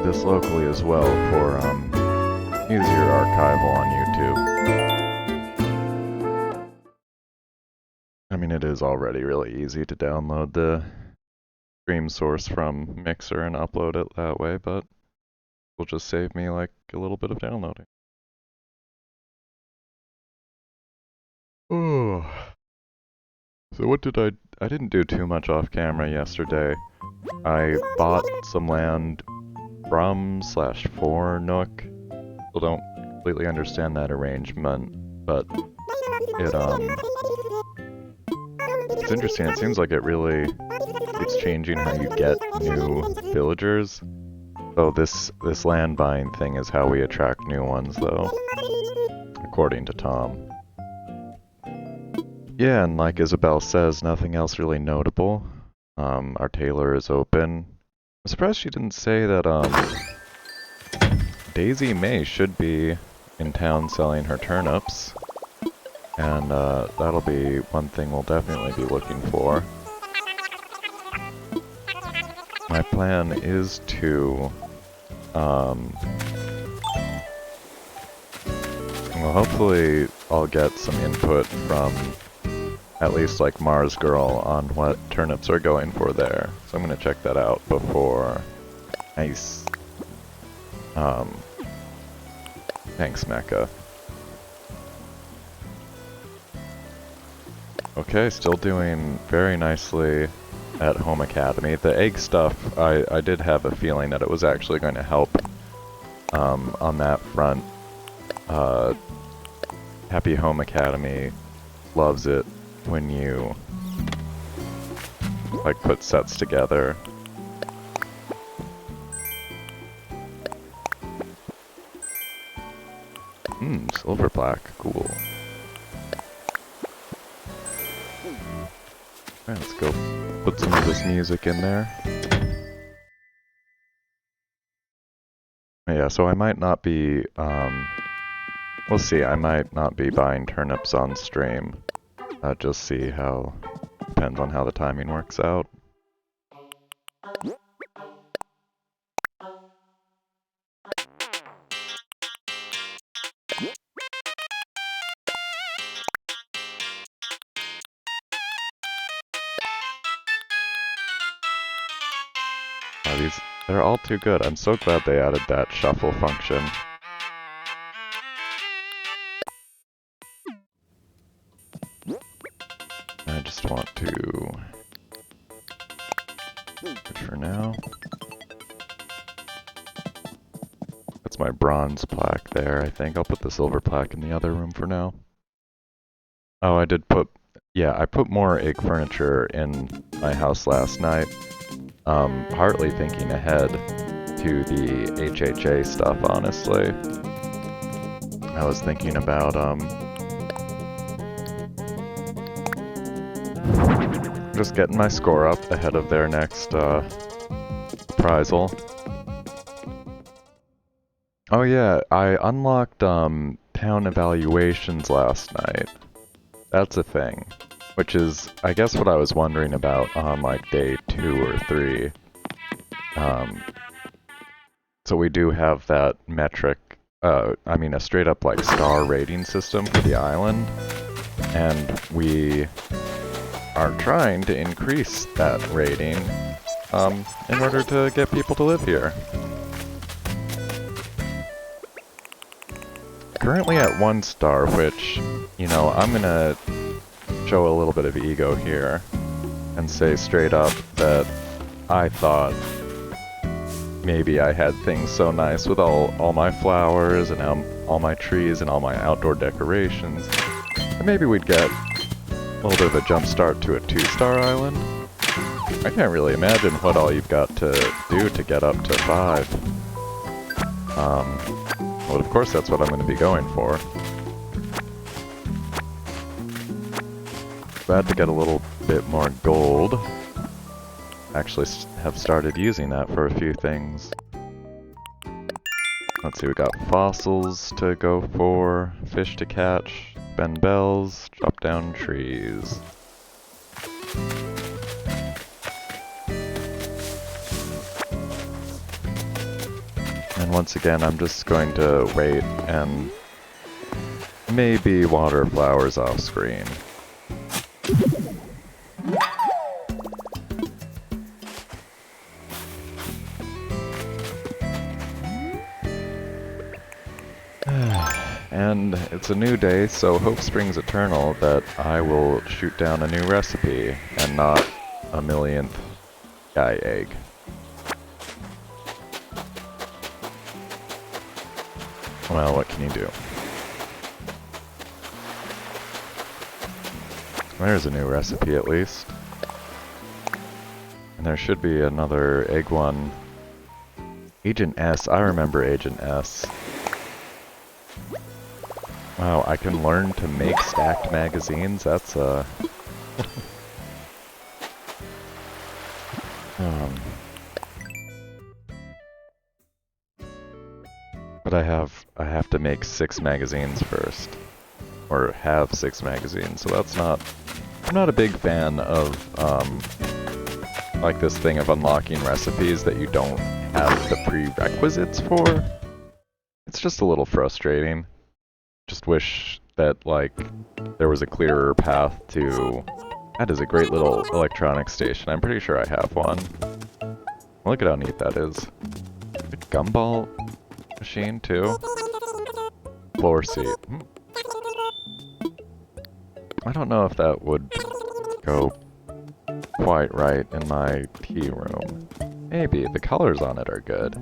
this locally as well for easier archival on YouTube. I mean, it is already really easy to download the stream source from Mixer and upload it that way, but it'll just save me like a little bit of downloading. Oh. So what did I didn't do too much off camera yesterday. I bought some land from / for Nook. Still don't completely understand that arrangement, but it's interesting. It seems like it really keeps changing how you get new villagers. So this land buying thing is how we attract new ones, though, according to Tom. Yeah, and like Isabelle says, nothing else really notable. Our tailor is open. I'm surprised she didn't say that Daisy May should be in town selling her turnips. And that'll be one thing we'll definitely be looking for. My plan is to well, hopefully I'll get some input from at least like Mars Girl on what turnips are going for there. So I'm gonna check that out before Thanks, Mecha. Okay, still doing very nicely at Home Academy. The egg stuff, I did have a feeling that it was actually going to help on that front. Happy Home Academy loves it when you like put sets together. Silver plaque, cool. Alright, let's go put some of this music in there. Yeah, so I might not be, we'll see, I might not be buying turnips on stream. Just see how, depends on how the timing works out. They're all too good. I'm so glad they added that shuffle function. I just want to... good for now. That's my bronze plaque there, I think. I'll put the silver plaque in the other room for now. Oh, I did put... yeah, I put more egg furniture in my house last night. Partly thinking ahead to the HHA stuff, honestly. I was thinking about, just getting my score up ahead of their next, appraisal. Oh yeah, I unlocked, town evaluations last night. That's a thing. Which is, I guess, what I was wondering about on, like, day 2 or 3. So we do have that metric, I mean, a straight-up, like, star rating system for the island. And we are trying to increase that rating, in order to get people to live here. Currently at 1 star, which, you know, I'm gonna show a little bit of ego here and say straight up that I thought maybe I had things so nice with all my flowers and all my trees and all my outdoor decorations, and maybe we'd get a little bit of a jump start to a 2-star island. I can't really imagine what all you've got to do to get up to 5. But of course that's what I'm going to be going for. Glad to get a little bit more gold. Actually have started using that for a few things. Let's see, we got fossils to go for, fish to catch, bend bells, chop down trees. And once again, I'm just going to wait and maybe water flowers off screen. And it's a new day, so hope springs eternal that I will shoot down a new recipe and not a millionth guy egg. Well, what can you do? There's a new recipe at least. And there should be another egg one. Agent S, I remember Agent S. Wow, I can learn to make stacked magazines? That's But I have to make 6 magazines first. Or have 6 magazines, so that's not... I'm not a big fan of, like this thing of unlocking recipes that you don't have the prerequisites for. It's just a little frustrating. Just wish that, like, there was a clearer path to... That is a great little electronic station. I'm pretty sure I have one. Look at how neat that is. A gumball machine, too. Floor seat. I don't know if that would go quite right in my tea room. Maybe. The colors on it are good.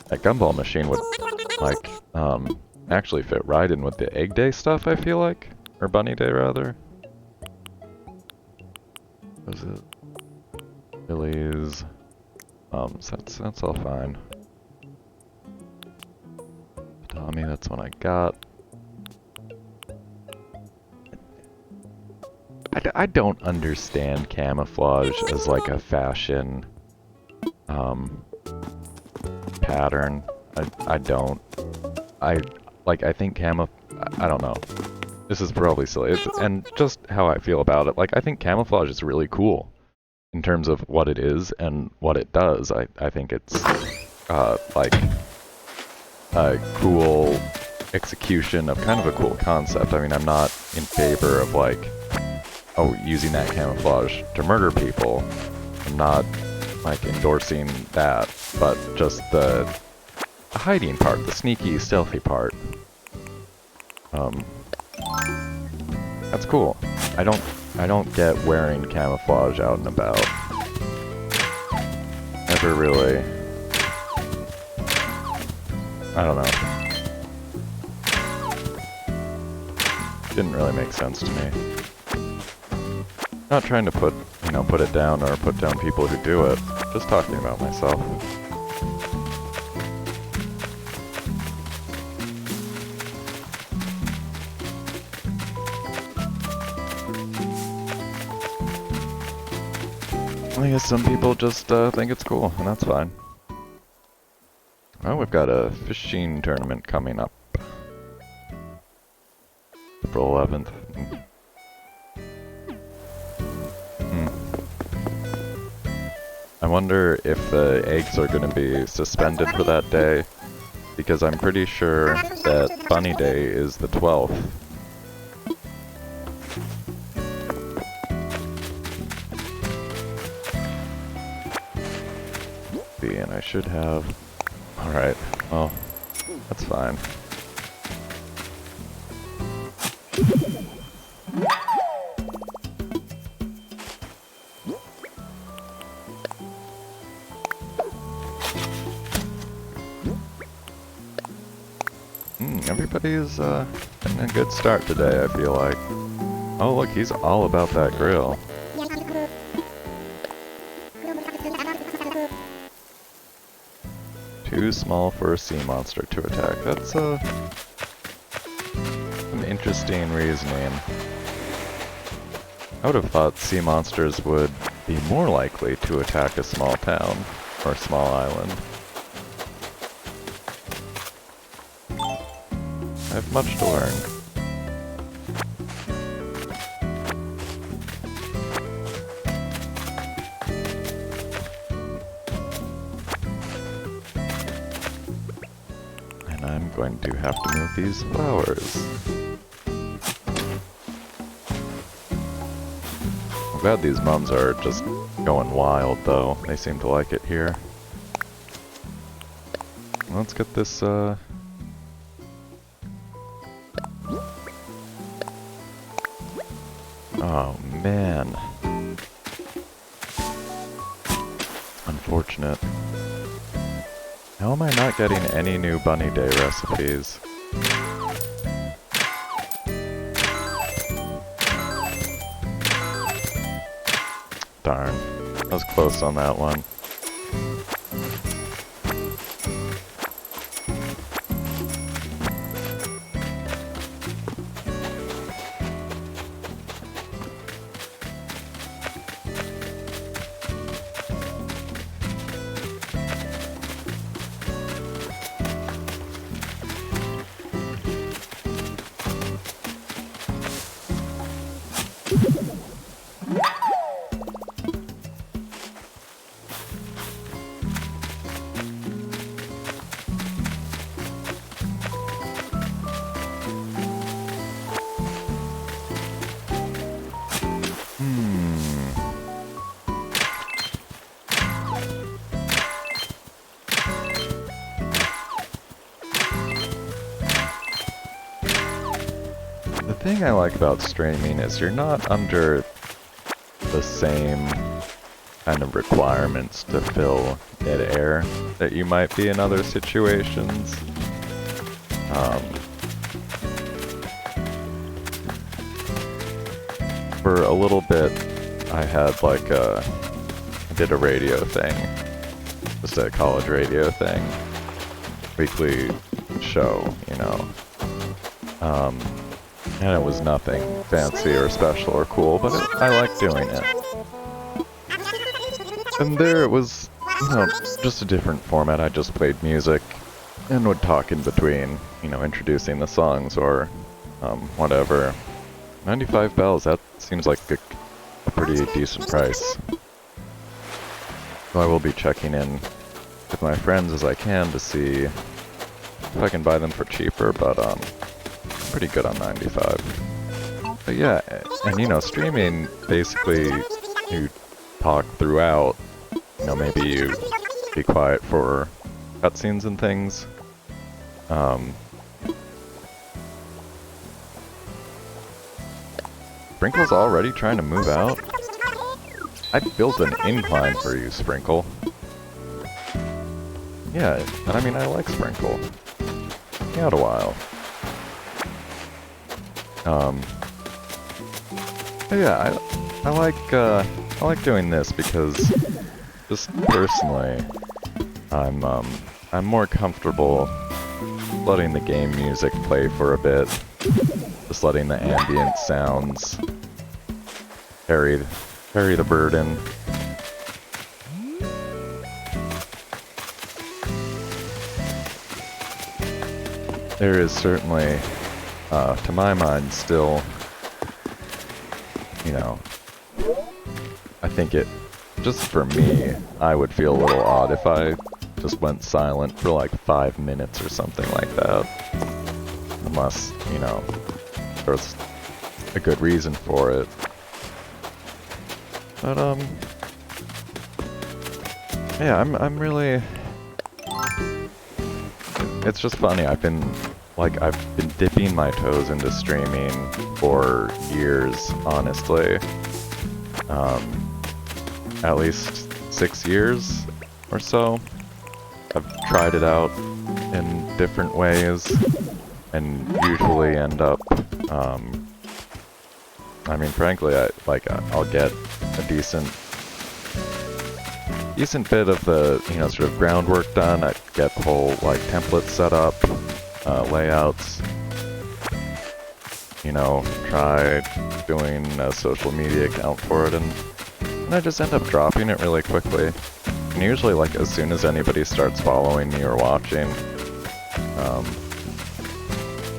That gumball machine would, like, actually fit right in with the Egg Day stuff, I feel like. Or Bunny Day, rather. What is it? Billy's. So that's all fine. Tommy, that's one I got. I don't understand camouflage as like a fashion pattern. I don't. I think I don't know. This is probably silly. And just how I feel about it. Like, I think camouflage is really cool in terms of what it is and what it does. I think it's like a cool execution of kind of a cool concept. I mean, I'm not in favor of like, oh, using that camouflage to murder people. I'm not like endorsing that, but just the hiding part, the sneaky, stealthy part. That's cool. I don't get wearing camouflage out and about. Never really. I don't know. Didn't really make sense to me. Not trying to put it down or put down people who do it. Just talking about myself. I guess some people just think it's cool, and that's fine. Well, we've got a fishing tournament coming up. April 11th. I wonder if the eggs are going to be suspended for that day, because I'm pretty sure that Bunny Day is the 12th. And I should have... Alright, well, that's fine. Everybody's getting a good start today, I feel like. Oh look, he's all about that grill. Too small for a sea monster to attack. That's an interesting reasoning. I would have thought sea monsters would be more likely to attack a small town or small island. I have much to learn. I'm going to have to move these flowers. I'm glad these mums are just going wild, though. They seem to like it here. Let's get this, Oh, man. Unfortunate. How am I not getting any new Bunny Day recipes? Darn. I was close on that one. The thing I like about streaming is you're not under the same kind of requirements to fill dead air that you might be in other situations. For a little bit, I had like I did a radio thing, just a college radio thing, weekly show, you know. And it was nothing fancy or special or cool, but I liked doing it. And there it was, you know, just a different format. I just played music and would talk in between, you know, introducing the songs or whatever. 95 bells, that seems like a pretty decent price. So I will be checking in with my friends as I can to see if I can buy them for cheaper, but pretty good on 95. But yeah, and you know, streaming, basically, you talk throughout, you know, maybe you be quiet for cutscenes and things. Sprinkle's already trying to move out? I built an incline for you, Sprinkle. Yeah, and I mean, I like Sprinkle. He had a while. But yeah, I like doing this because, just personally, I'm more comfortable letting the game music play for a bit, just letting the ambient sounds carry the burden. There is certainly, to my mind, still, you know, I think it, just for me, I would feel a little odd if I just went silent for like 5 minutes or something like that. Unless, you know, there's a good reason for it. But, yeah, I'm really, it's just funny. I've been dipping my toes into streaming for years, honestly. At least 6 years or so. I've tried it out in different ways, and usually end up, I mean, frankly, I'll get a decent bit of the, you know, sort of groundwork done. I get the whole, like, template set up, layouts, you know, try doing a social media account for it, and I just end up dropping it really quickly. And usually, like, as soon as anybody starts following me or watching,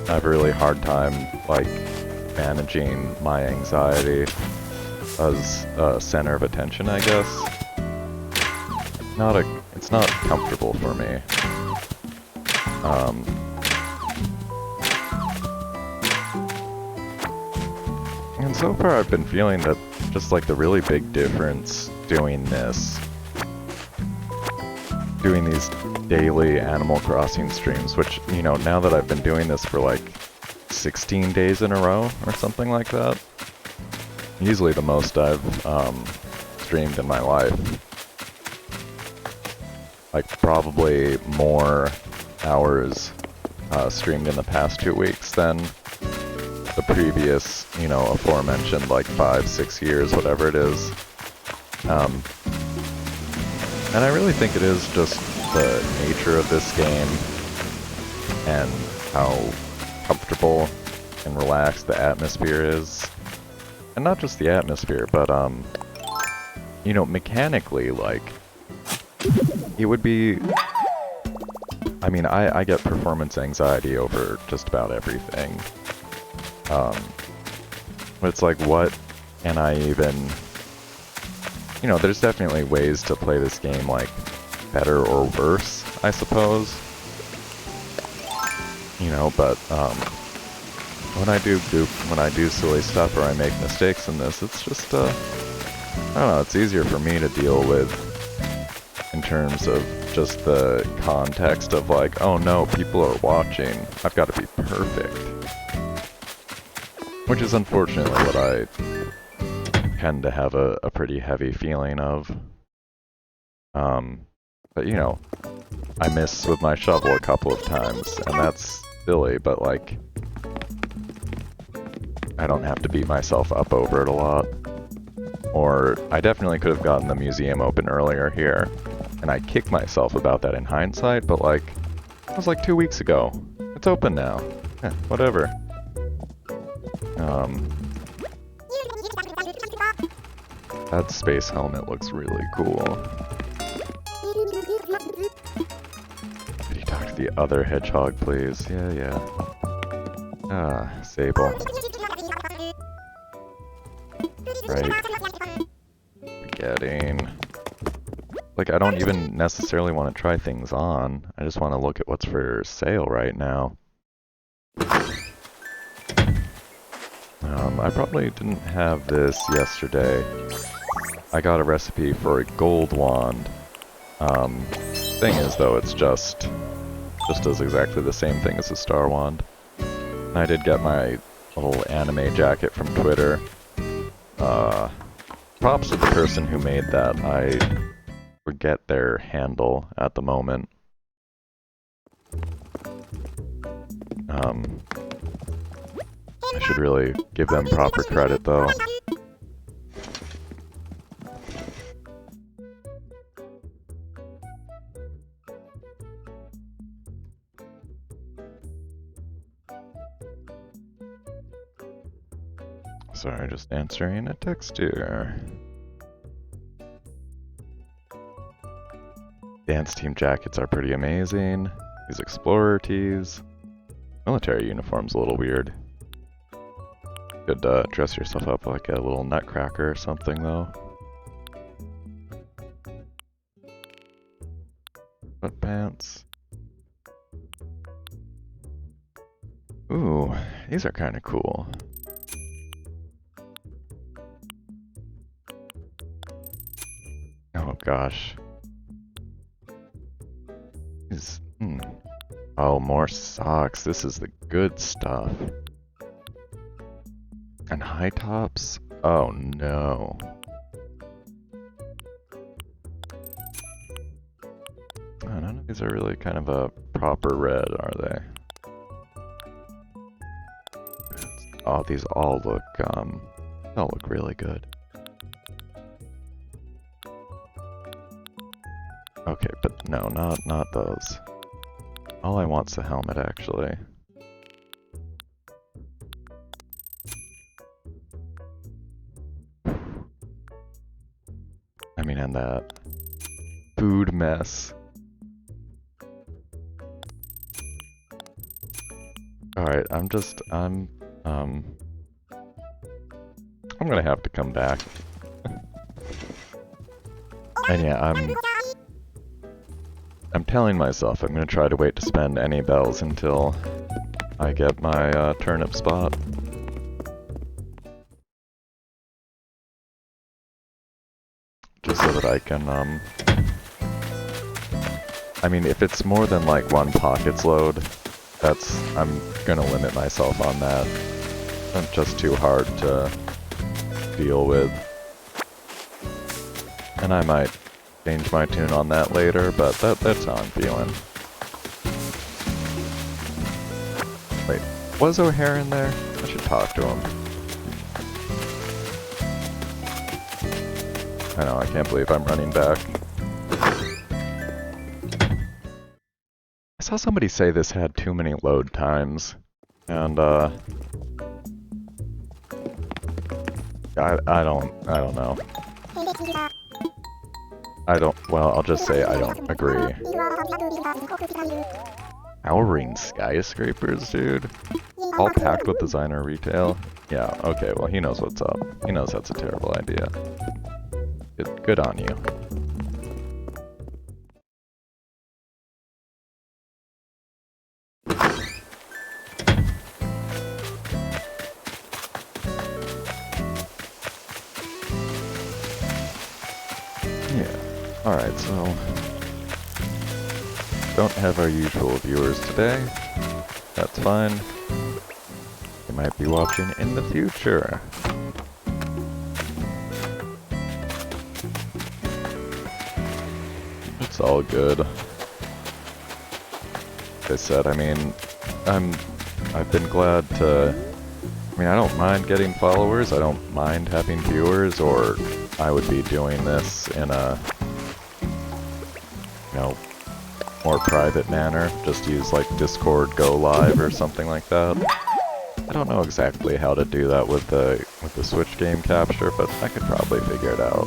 I have a really hard time, like, managing my anxiety as a center of attention, I guess. It's not comfortable for me. And so far I've been feeling that just like the really big difference doing this, doing these daily Animal Crossing streams, which, you know, now that I've been doing this for like 16 days in a row or something like that, easily the most I've streamed in my life. Like probably more hours streamed in the past 2 weeks than the previous, you know, aforementioned like 5-6 years, whatever it is. And I really think it is just the nature of this game and how comfortable and relaxed the atmosphere is. And not just the atmosphere, but, you know, mechanically, like, it would be... I mean, I get performance anxiety over just about everything. But it's like, what can I even... You know, there's definitely ways to play this game, like, better or worse, I suppose. You know, but, when I do silly stuff or I make mistakes in this, it's just, I don't know, it's easier for me to deal with in terms of just the context of like, oh no, people are watching, I've got to be perfect. Which is unfortunately what I tend to have a pretty heavy feeling of. But you know, I miss with my shovel a couple of times, and that's silly, but like, I don't have to beat myself up over it a lot. Or, I definitely could have gotten the museum open earlier here, and I kick myself about that in hindsight, but like, that was like 2 weeks ago. It's open now. Eh, whatever. That space helmet looks really cool. Could you talk to the other hedgehog, please? Yeah. Ah, Sable. Right. Forgetting. Like, I don't even necessarily want to try things on. I just want to look at what's for sale right now. I probably didn't have this yesterday. I got a recipe for a gold wand. Thing is, though, it's just does exactly the same thing as a star wand. And I did get my little anime jacket from Twitter. Props to the person who made that. I forget their handle at the moment. I should really give them proper credit, though. Sorry, just answering a text here. Dance team jackets are pretty amazing. These explorer tees. Military uniform's a little weird. Could dress yourself up like a little nutcracker or something, though. Sweatpants. Ooh, these are kind of cool. Oh gosh. Oh, more socks. This is the good stuff. And high tops? Oh no. Oh, none of these are really kind of a proper red, are they? Oh, these all look really good. Okay, but no, not those. All I want's a helmet, actually. I mean, and that food mess. Alright, I'm gonna have to come back. And yeah, I'm telling myself I'm gonna try to wait to spend any bells until I get my turnip spot. so that I can, I mean, if it's more than like one pockets load, I'm gonna limit myself on that. It's just too hard to deal with. And I might change my tune on that later, but that's how I'm feeling. Wait, was O'Hare in there? I should talk to him. I know, I can't believe I'm running back. I saw somebody say this had too many load times, and I don't know. Well, I'll just say I don't agree. Towering skyscrapers, dude? All packed with designer retail? Yeah, okay, well he knows what's up. He knows that's a terrible idea. Good on you. Alright, so don't have our usual viewers today. That's fine. They might be watching in the future. It's all good. Like I said, I mean, I've been glad to, I mean, I don't mind getting followers, I don't mind having viewers, or I would be doing this in a, you know, more private manner. Just use like Discord Go Live or something like that. I don't know exactly how to do that with the Switch game capture, but I could probably figure it out.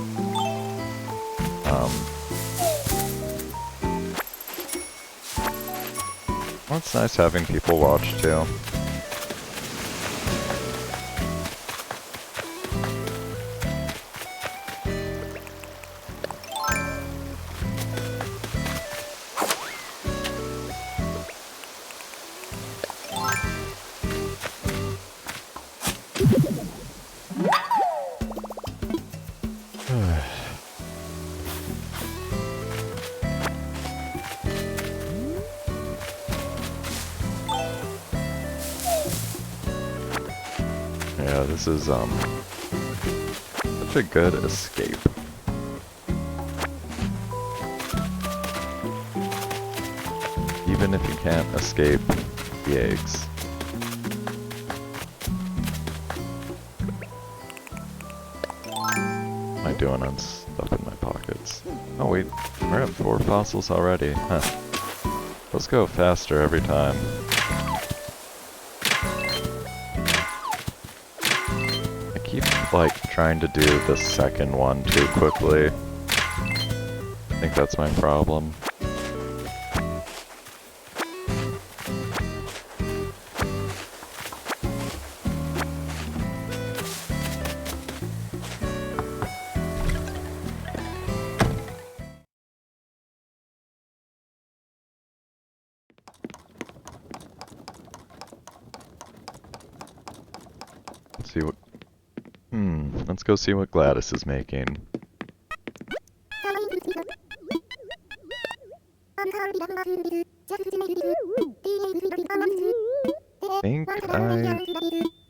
Well, it's nice having people watch too. Yeah, this is such a good escape. Even if you can't escape the eggs. What am I doing on stuff in my pockets? Oh wait, we're at 4 fossils already. Huh. Let's go faster every time. I keep like trying to do the second one too quickly. I think that's my problem. See what... let's go see what Gladys is making.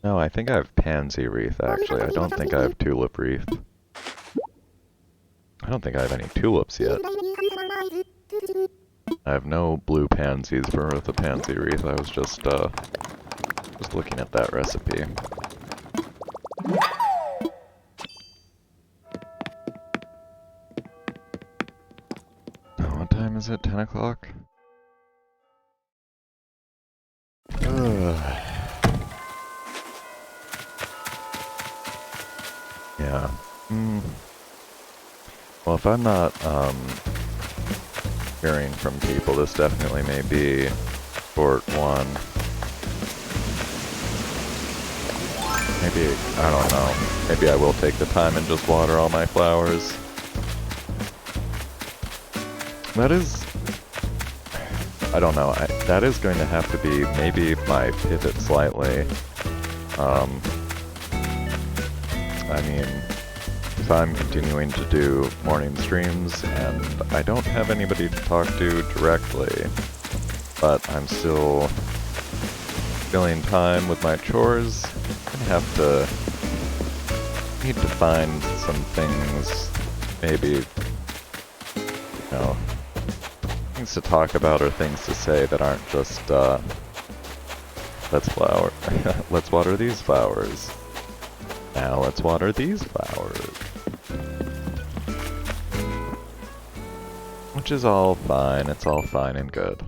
No, I think I have Pansy Wreath, actually. I don't think I have Tulip Wreath. I don't think I have any tulips yet. I have no blue pansies for the Pansy Wreath. I was just looking at that recipe. What time is it? 10 o'clock? Yeah. Well, if I'm not hearing from people, this definitely may be short one. Maybe, I don't know, maybe I will take the time and just water all my flowers. That is, I don't know, that is going to have to be maybe my pivot slightly. I mean, if I'm continuing to do morning streams and I don't have anybody to talk to directly, but I'm still filling time with my chores, I'm gonna need to find some things, maybe, you know, things to talk about or things to say that aren't just, let's water these flowers. Now let's water these flowers. Which is all fine, it's all fine and good.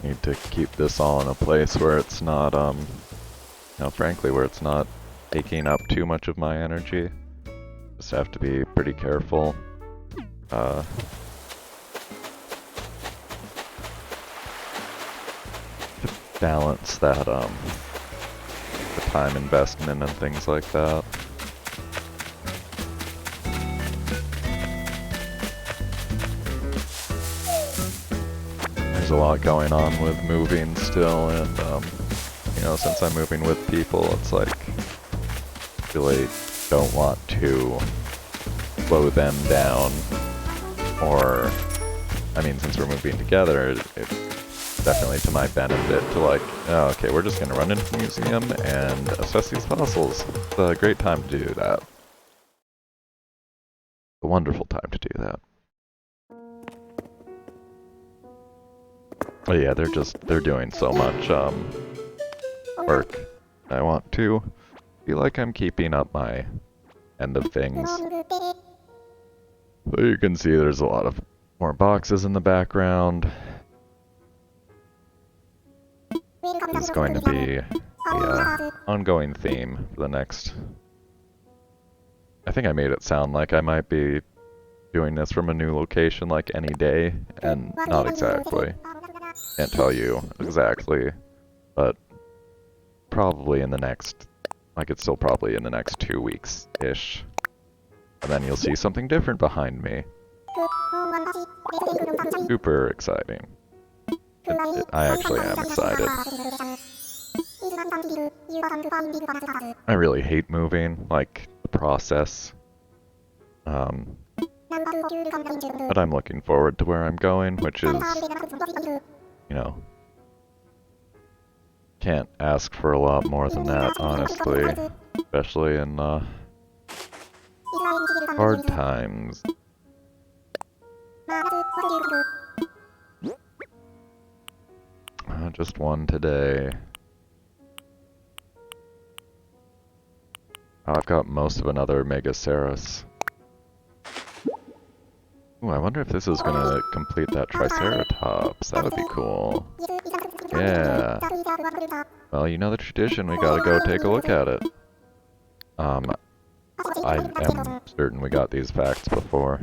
Need to keep this all in a place where it's not, you know, frankly, where it's not taking up too much of my energy. Just have to be pretty careful. To balance that, the time investment and things like that. There's a lot going on with moving still, and, you know, since I'm moving with people, it's like, really don't want to slow them down, or, I mean, since we're moving together, it's definitely to my benefit to like, oh, okay, we're just gonna run into the museum and assess these fossils. It's a great time to do that. A wonderful time to do that. But yeah, they're doing so much, work. I want to feel like I'm keeping up my end of things. So you can see there's a lot of more boxes in the background. This is going to be the ongoing theme for the next... I think I made it sound like I might be doing this from a new location like any day, and not exactly. Can't tell you exactly, but probably in the next... like it's still probably in the next 2 weeks-ish. And then you'll see something different behind me. Super exciting. I actually am excited. I really hate moving, like, the process. But I'm looking forward to where I'm going, which is, you know, can't ask for a lot more than that, honestly. Especially in, hard times. Just one today. I've got most of another Megaceras. Ooh, I wonder if this is gonna complete that Triceratops. That would be cool. Yeah. Well, you know the tradition, we gotta go take a look at it. I am certain we got these facts before.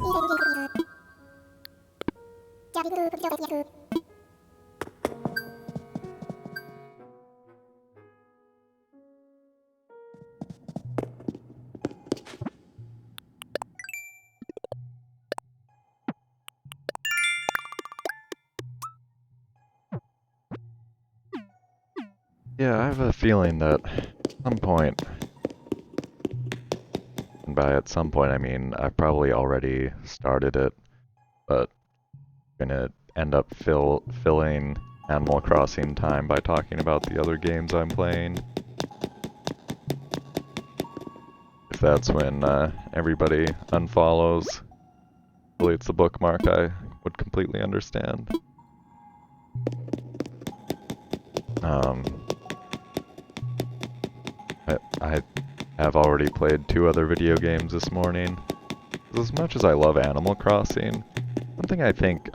Yeah, I have a feeling that at some point, and by at some point I mean I've probably already started it, but I'm gonna end up filling Animal Crossing time by talking about the other games I'm playing. If that's when everybody unfollows, deletes the bookmark, I would completely understand. I have already played 2 other video games this morning. As much as I love Animal Crossing, one thing I think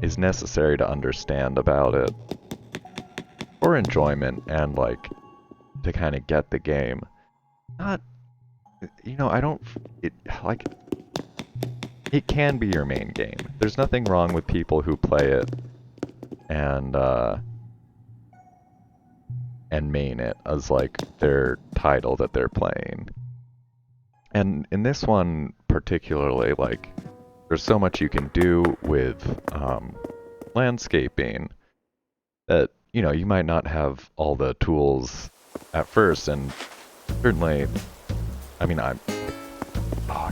is necessary to understand about it, for enjoyment and like to kind of get the game, not, you know, I don't, like, it can be your main game. There's nothing wrong with people who play it and main it as like their title that they're playing. And in this one particularly, like, there's so much you can do with landscaping that, you know, you might not have all the tools at first, and certainly, I mean, oh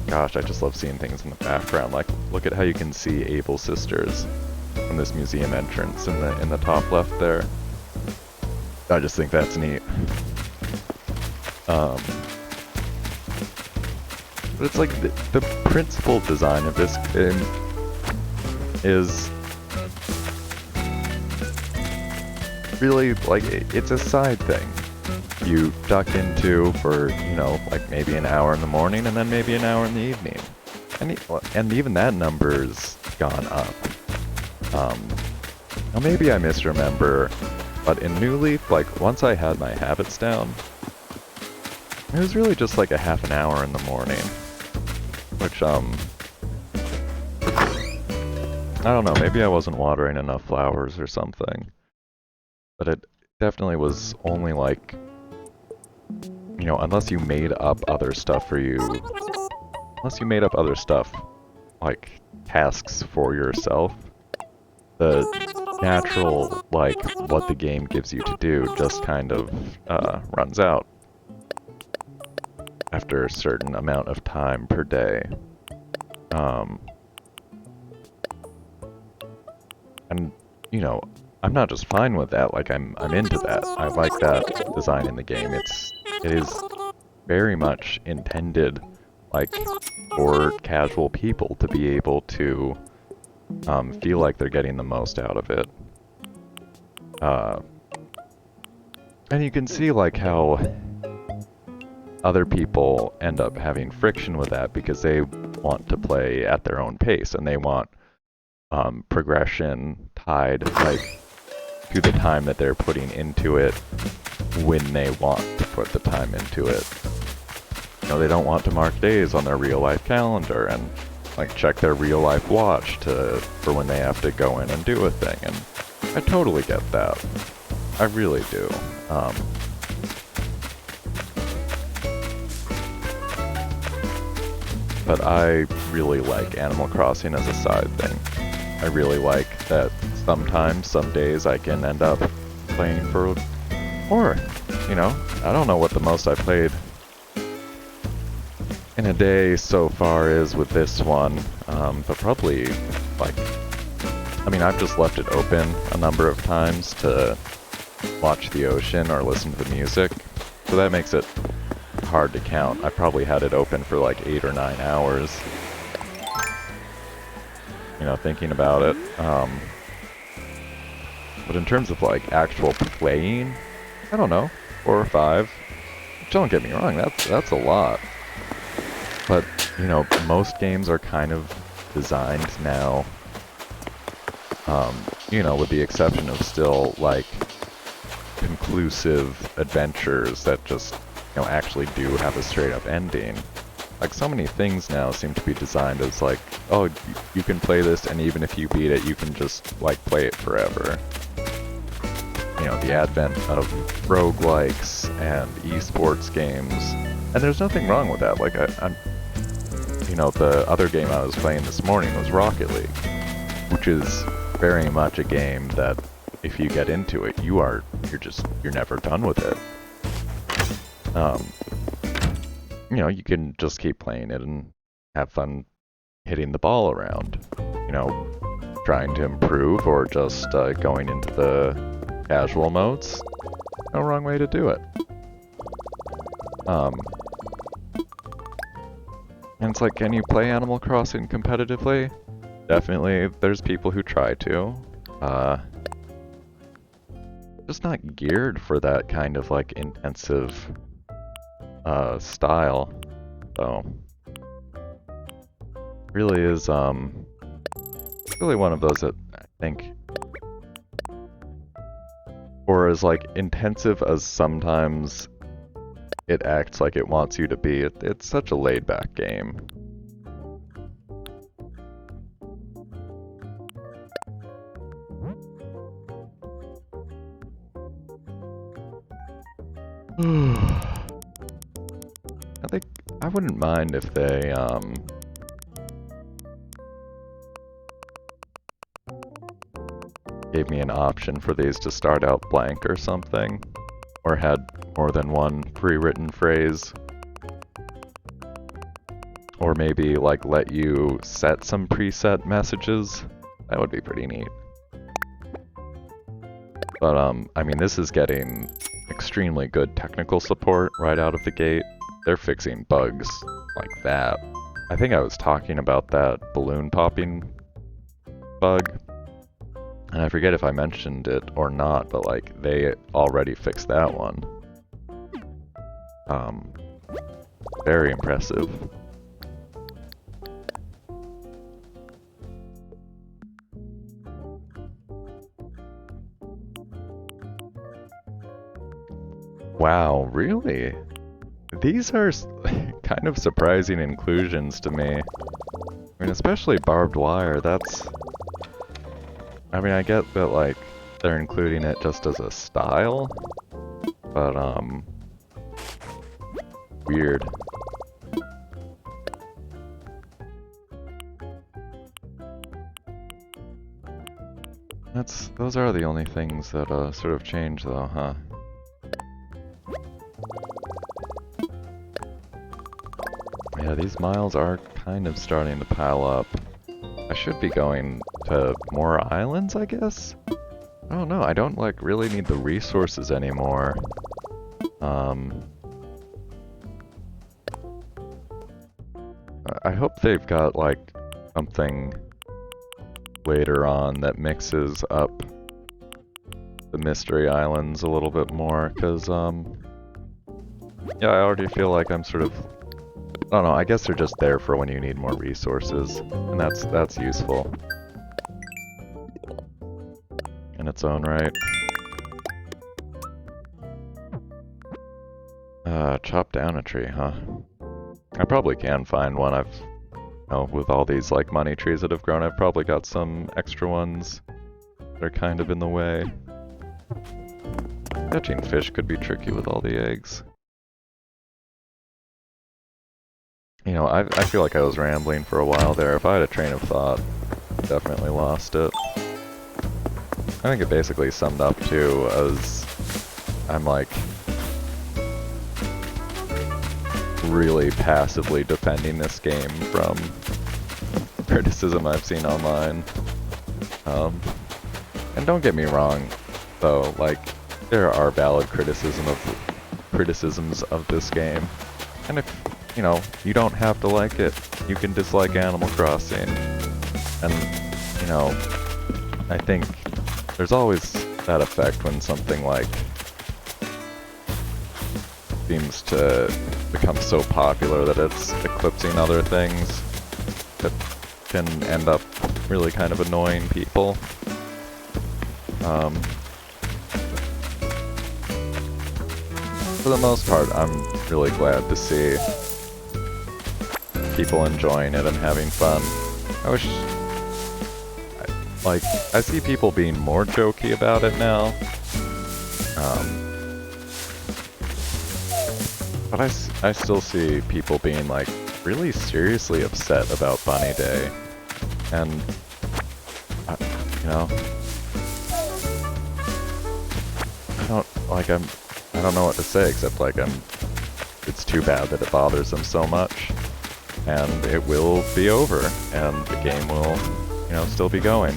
gosh, I just love seeing things in the background. Like, look at how you can see Able Sisters from this museum entrance in the top left there. I just think that's neat. But it's like the principal design of this game is really like it's a side thing. You duck into for, you know, like maybe an hour in the morning and then maybe an hour in the evening. And even that number's gone up. Now maybe I misremember, but in New Leaf, like once I had my habits down, it was really just like a half an hour in the morning. Which, I don't know, maybe I wasn't watering enough flowers or something. But it definitely was only like, you know, unless you made up other stuff like tasks for yourself, the natural, like, what the game gives you to do just kind of runs out after a certain amount of time per day. And, you know, I'm not just fine with that, like I'm into that. I like that design in the game. It is very much intended, like, for casual people to be able to feel like they're getting the most out of it. And you can see, like, how other people end up having friction with that because they want to play at their own pace and they want progression tied, like, to the time that they're putting into it when they want to put the time into it. You know, they don't want to mark days on their real-life calendar and, like, check their real-life watch for when they have to go in and do a thing, and I totally get that. I really do. But I really like Animal Crossing as a side thing. I really like that sometimes, some days, I can end up playing for, or, you know, I don't know what the most I played in a day so far is with this one, but probably, like, I mean, I've just left it open a number of times to watch the ocean or listen to the music, so that makes it hard to count. I probably had it open for like 8 or 9 hours. You know, thinking about it. But in terms of like actual playing, I don't know, 4 or 5. Don't get me wrong, that's a lot. But, you know, most games are kind of designed now, you know, with the exception of still like conclusive adventures that just, you know, actually do have a straight up ending. Like, so many things now seem to be designed as like, oh, you can play this and even if you beat it, you can just, like, play it forever. You know, the advent of roguelikes and esports games, and there's nothing wrong with that. Like, I'm, you know, the other game I was playing this morning was Rocket League, which is very much a game that if you get into it, you're never done with it. You know, you can just keep playing it and have fun hitting the ball around. You know, trying to improve or just going into the casual modes. No wrong way to do it. And it's like, can you play Animal Crossing competitively? Definitely, there's people who try to. Just not geared for that kind of, like, intensive style. So really is really one of those that I think, or as like intensive as sometimes it acts like it wants you to be, it's such a laid back game. I think I wouldn't mind if they gave me an option for these to start out blank or something, or had more than one pre-written phrase. Or maybe, like, let you set some preset messages. That would be pretty neat. But, I mean, this is getting extremely good technical support right out of the gate. They're fixing bugs like that. I think I was talking about that balloon popping bug. And I forget if I mentioned it or not, but, like, they already fixed that one. Very impressive. Wow, really? These are kind of surprising inclusions to me. I mean, especially barbed wire, that's... I mean, I get that, like, they're including it just as a style, but, weird. Those are the only things that, sort of change, though, huh? Yeah, these miles are kind of starting to pile up. I should be going to more islands, I guess? I don't know, I don't, like, really need the resources anymore. I hope they've got, like, something later on that mixes up the mystery islands a little bit more, because, yeah, I already feel like I'm sort of... I don't know, I guess they're just there for when you need more resources, and that's useful in its own right. Chop down a tree, huh? I probably can find one. I've, you know, with all these, like, money trees that have grown, I've probably got some extra ones that are kind of in the way. Catching fish could be tricky with all the eggs. You know, I feel like I was rambling for a while there. If I had a train of thought, definitely lost it. I think it basically summed up to as I'm, like, really passively defending this game from criticism I've seen online. And don't get me wrong, though, like, there are valid criticisms of this game. And if, you know, you don't have to like it. You can dislike Animal Crossing. And, you know, I think there's always that effect when something, like, seems to become so popular that it's eclipsing other things that can end up really kind of annoying people. For the most part, I'm really glad to see people enjoying it and having fun. I wish... I see people being more jokey about it now. But I still see people being, like, really seriously upset about Bunny Day. And, you know... I don't know what to say except, like, it's too bad that it bothers them so much. And it will be over, and the game will, you know, still be going.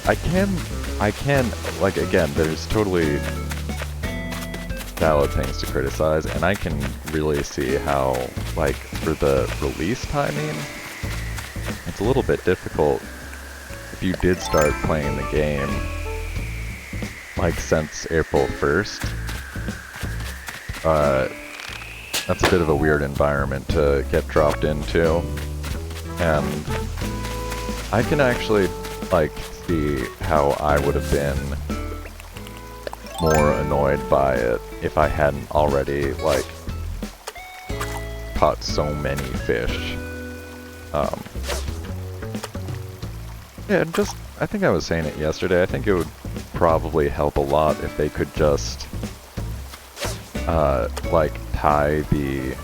I can, like, again, there's totally valid things to criticize, and I can really see how, like, for the release timing, it's a little bit difficult if you did start playing the game, like, since April 1st. That's a bit of a weird environment to get dropped into, and I can actually, like, see how I would have been more annoyed by it if I hadn't already, like, caught so many fish. Yeah, just, I think I was saying it yesterday, I think it would probably help a lot if they could just, like, tie the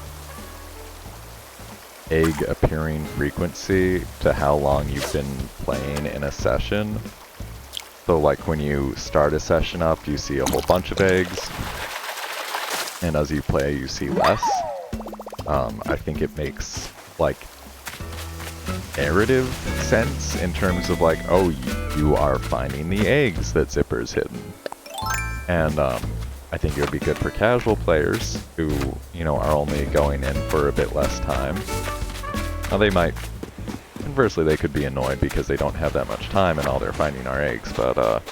egg appearing frequency to how long you've been playing in a session. So like when you start a session up, you see a whole bunch of eggs, and as you play, you see less. I think it makes like narrative sense in terms of like, oh, you are finding the eggs that Zipper's hidden. And I think it would be good for casual players who, you know, are only going in for a bit less time. Now they might, conversely, they could be annoyed because they don't have that much time and all they're finding are eggs, but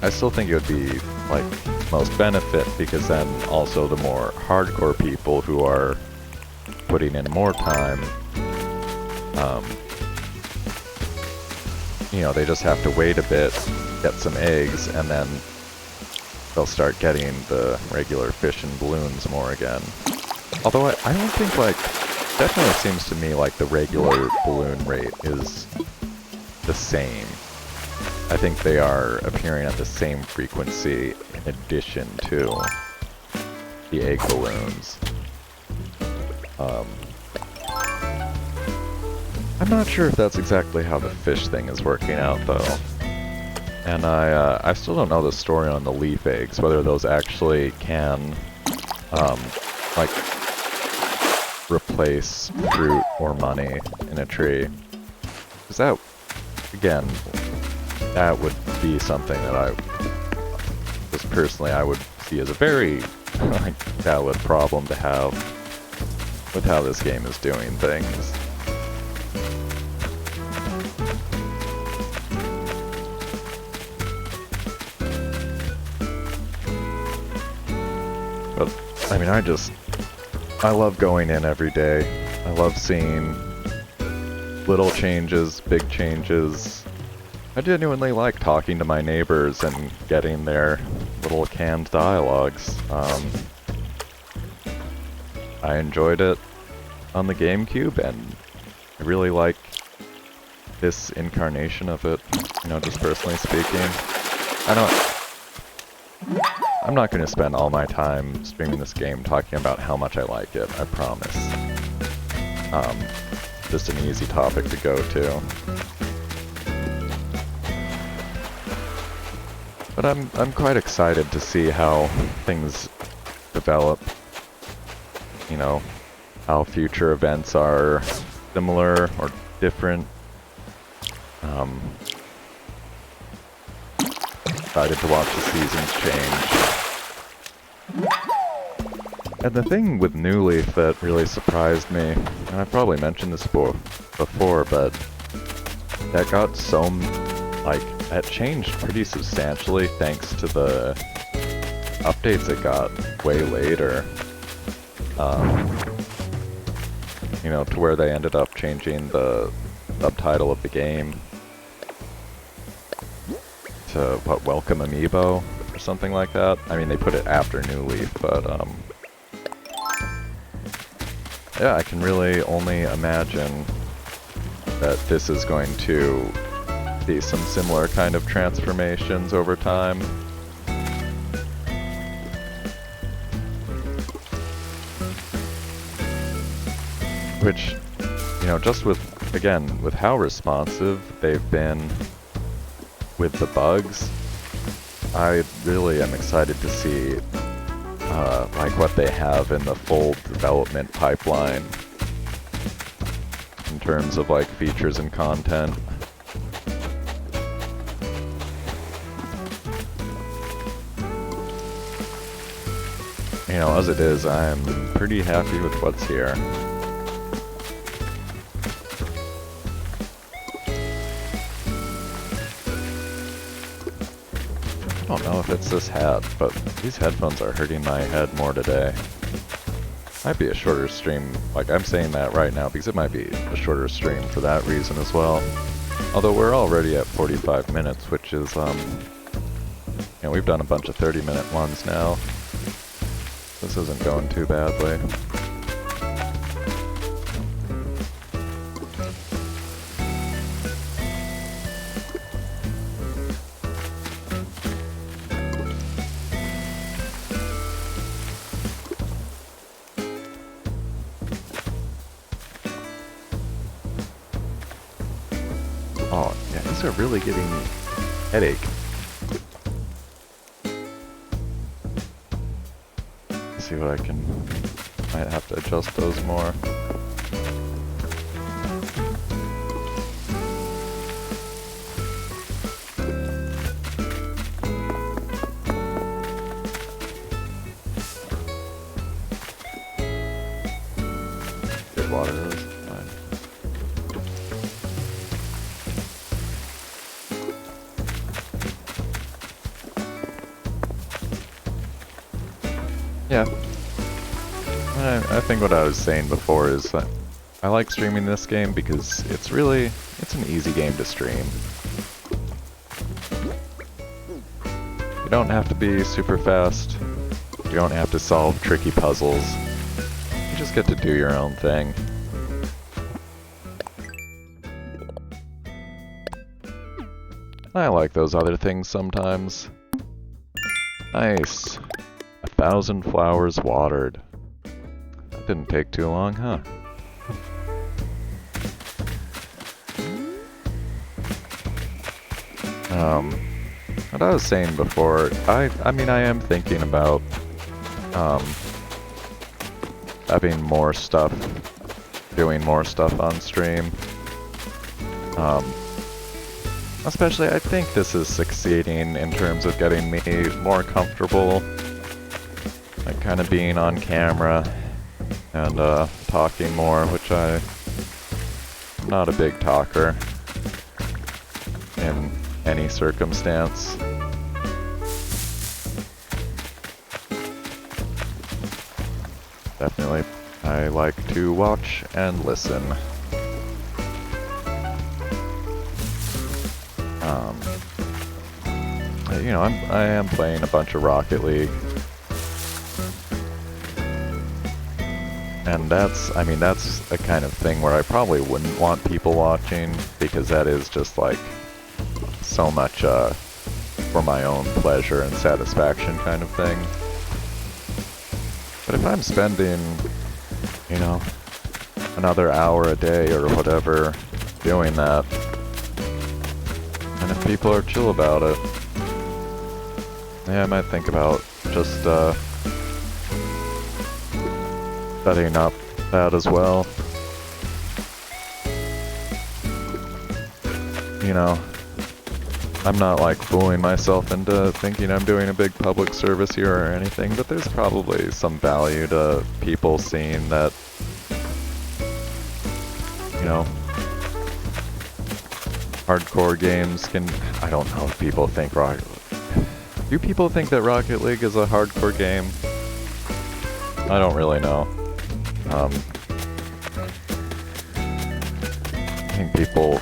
I still think it would be like most benefit, because then also the more hardcore people who are putting in more time, you know, they just have to wait a bit, get some eggs, and then they'll start getting the regular fish and balloons more again. Although I don't think, like, definitely seems to me like the regular balloon rate is the same. I think they are appearing at the same frequency in addition to the egg balloons. I'm not sure if that's exactly how the fish thing is working out, though. And I still don't know the story on the leaf eggs, whether those actually can, like, replace fruit or money in a tree. Because that, again, that would be something that I, just personally, I would see as a very, like, valid problem to have with how this game is doing things. But, I mean, I love going in every day. I love seeing little changes, big changes. I genuinely like talking to my neighbors and getting their little canned dialogues. I enjoyed it on the GameCube, and I really like this incarnation of it, you know, just personally speaking. I'm not going to spend all my time streaming this game talking about how much I like it, I promise. Just an easy topic to go to. But I'm quite excited to see how things develop. You know, how future events are similar or different. Excited to watch the seasons change. And the thing with New Leaf that really surprised me, and I probably mentioned this before, but that got so, like, that changed pretty substantially thanks to the updates it got way later. You know, to where they ended up changing the subtitle of the game to, what, Welcome Amiibo, or something like that. I mean, they put it after New Leaf, but, yeah, I can really only imagine that this is going to be some similar kind of transformations over time. Which, you know, just with, again, with how responsive they've been with the bugs, I really am excited to see like what they have in the full development pipeline in terms of like features and content. You know, as it is, I'm pretty happy with what's here. I don't know if it's this hat, but these headphones are hurting my head more today. Might be a shorter stream, like I'm saying that right now because it might be a shorter stream for that reason as well. Although we're already at 45 minutes, which is, you know, we've done a bunch of 30-minute ones now. This isn't going too badly. These are really giving me headache. Let's see what I can... Might have to adjust those more. Good water is fine. Yeah. I think what I was saying before is that I like streaming this game because it's an easy game to stream. You don't have to be super fast. You don't have to solve tricky puzzles. You just get to do your own thing. I like those other things sometimes. Nice. 1,000 flowers watered. That didn't take too long, huh? What I was saying before, I mean, I am thinking about, having more stuff, doing more stuff on stream. Especially, I think this is succeeding in terms of getting me more comfortable, like kind of being on camera and talking more, which I'm not a big talker in any circumstance. Definitely, I like to watch and listen. You know, I am playing a bunch of Rocket League. And that's a kind of thing where I probably wouldn't want people watching, because that is just like so much for my own pleasure and satisfaction kind of thing. But if I'm spending, you know, another hour a day or whatever doing that, and if people are chill about it, yeah, I might think about just setting up that as well. You know, I'm not like fooling myself into thinking I'm doing a big public service here or anything, but there's probably some value to people seeing that, you know, hardcore games can... I don't know if people think do people think that Rocket League is a hardcore game? I don't really know. I think people...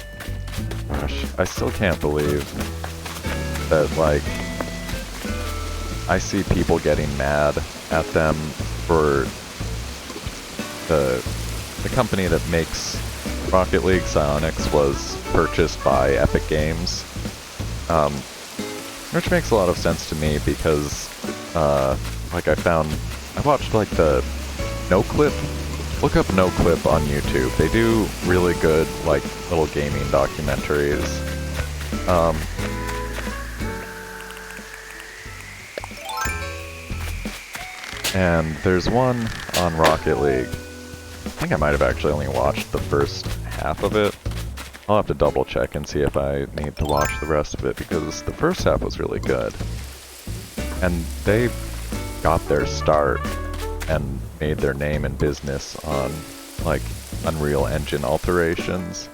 Gosh, I still can't believe that, like, I see people getting mad at them for the company that makes Rocket League. Psyonix was purchased by Epic Games, which makes a lot of sense to me because, like, I watched like the NoClip. Look up NoClip on YouTube. They do really good, like, little gaming documentaries. And there's one on Rocket League. I think I might have actually only watched the first half of it. I'll have to double check and see if I need to watch the rest of it, because the first half was really good. And they got their start and made their name in business on, like, Unreal Engine alterations.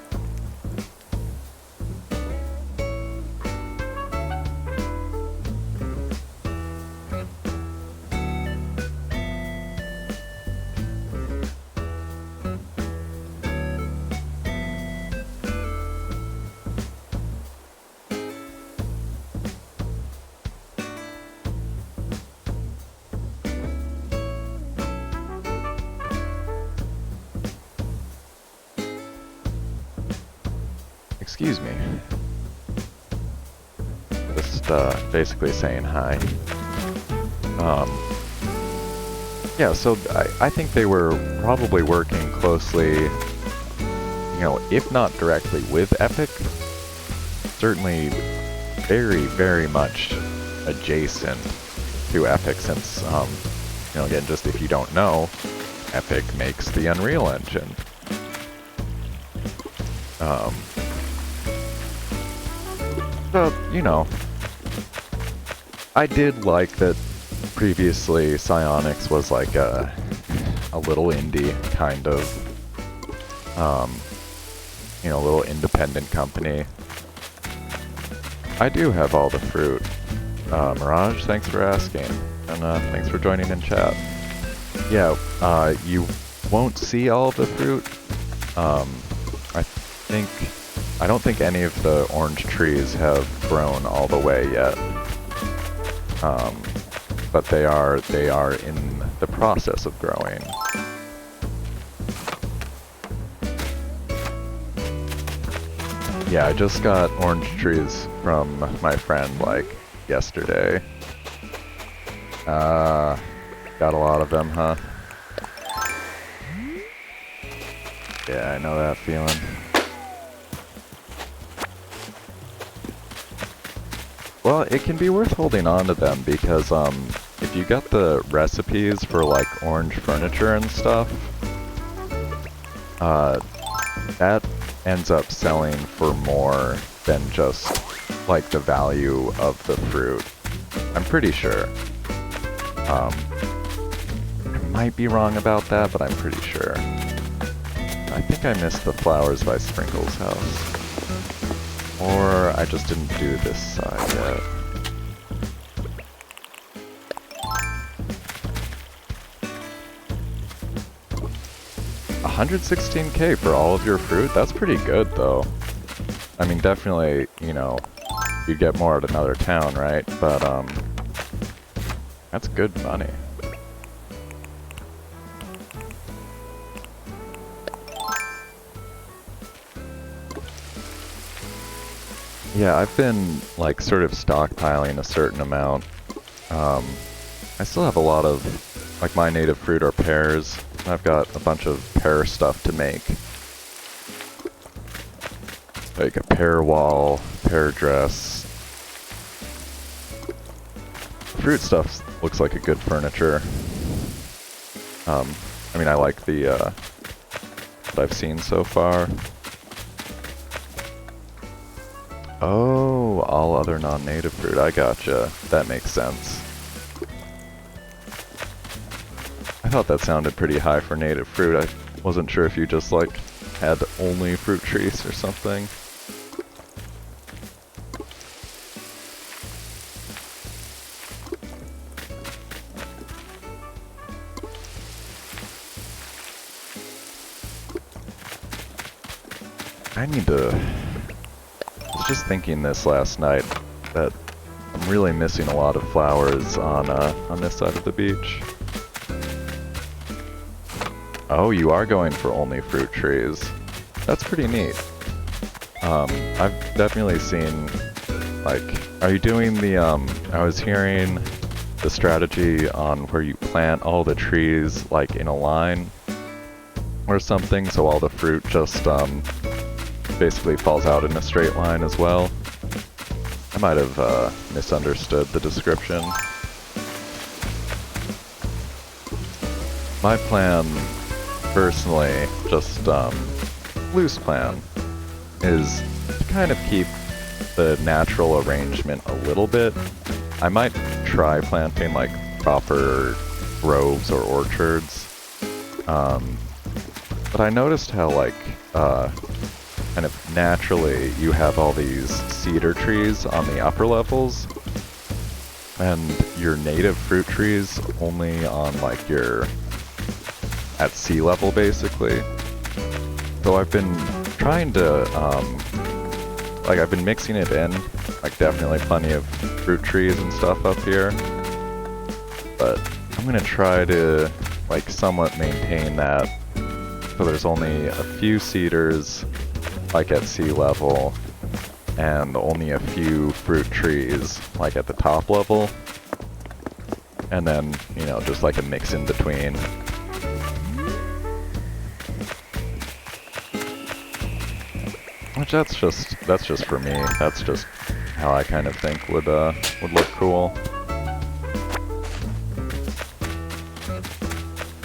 Excuse me. Just basically saying hi. Yeah, so I think they were probably working closely, you know, if not directly with Epic, certainly very, very much adjacent to Epic since, you know, again, just if you don't know, Epic makes the Unreal Engine. So, you know, I did like that previously Psyonix was like a little indie kind of, you know, little independent company. I do have all the fruit. Mirage, thanks for asking, and thanks for joining in chat. Yeah, you won't see all the fruit. I don't think any of the orange trees have grown all the way yet. But they are in the process of growing. Yeah, I just got orange trees from my friend like yesterday. Got a lot of them, huh? Yeah, I know that feeling. Well, it can be worth holding on to them because if you get the recipes for like orange furniture and stuff, that ends up selling for more than just like the value of the fruit. I'm pretty sure. I might be wrong about that, but I'm pretty sure. I think I missed the Flowers by Sprinkles house. Or I just didn't do this side yet. $116K for all of your fruit? That's pretty good, though. I mean, definitely, you know, you'd get more at another town, right? But, that's good money. Yeah, I've been, like, sort of stockpiling a certain amount. I still have a lot of, like, my native fruit are pears. I've got a bunch of pear stuff to make. Like a pear wall, pear dress. Fruit stuff looks like a good furniture. I mean, I like the, what I've seen so far. Oh, all other non-native fruit. I gotcha. That makes sense. I thought that sounded pretty high for native fruit. I wasn't sure if you just, like, had only fruit trees or something. I need to... I was just thinking this last night, that I'm really missing a lot of flowers on this side of the beach. Oh, you are going for only fruit trees. That's pretty neat. I've definitely seen, like, are you doing the, I was hearing the strategy on where you plant all the trees, like, in a line or something, so all the fruit just, basically falls out in a straight line as well. I might have misunderstood the description. My plan, personally, just loose plan, is to kind of keep the natural arrangement a little bit. I might try planting like proper groves or orchards, but I noticed how like kind of naturally you have all these cedar trees on the upper levels and your native fruit trees only on like your at sea level basically. So I've been trying to like I've been mixing it in, like definitely plenty of fruit trees and stuff up here, but I'm gonna try to like somewhat maintain that so there's only a few cedars like at sea level, and only a few fruit trees like at the top level, and then, you know, just like a mix in between. Which that's just for me. That's just how I kind of think would look cool.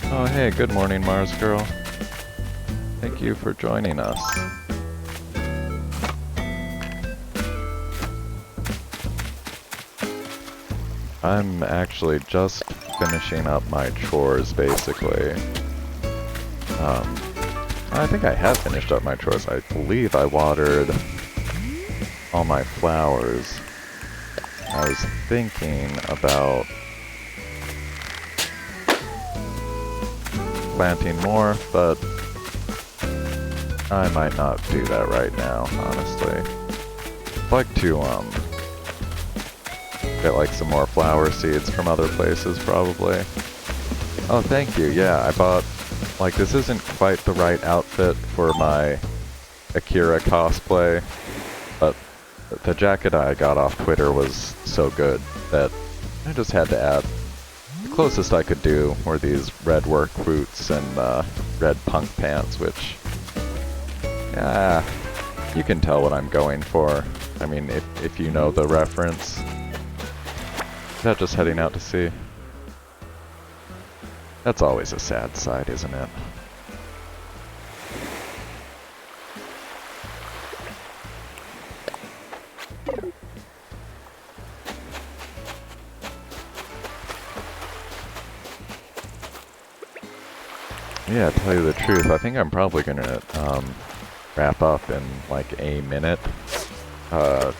Oh hey, good morning Mars Girl. Thank you for joining us. I'm actually just finishing up my chores, basically. I think I have finished up my chores. I believe I watered all my flowers. I was thinking about planting more, but I might not do that right now, honestly. I'd like to, get like some more flower seeds from other places, probably. Oh, thank you. Yeah, I bought, like, this isn't quite the right outfit for my Akira cosplay, but the jacket I got off Twitter was so good that I just had to add. The closest I could do were these red work boots and red punk pants, which, yeah, you can tell what I'm going for. I mean, if you know the reference. Is that just heading out to sea? That's always a sad sight, isn't it? Yeah, to tell you the truth, I think I'm probably gonna wrap up in like a minute.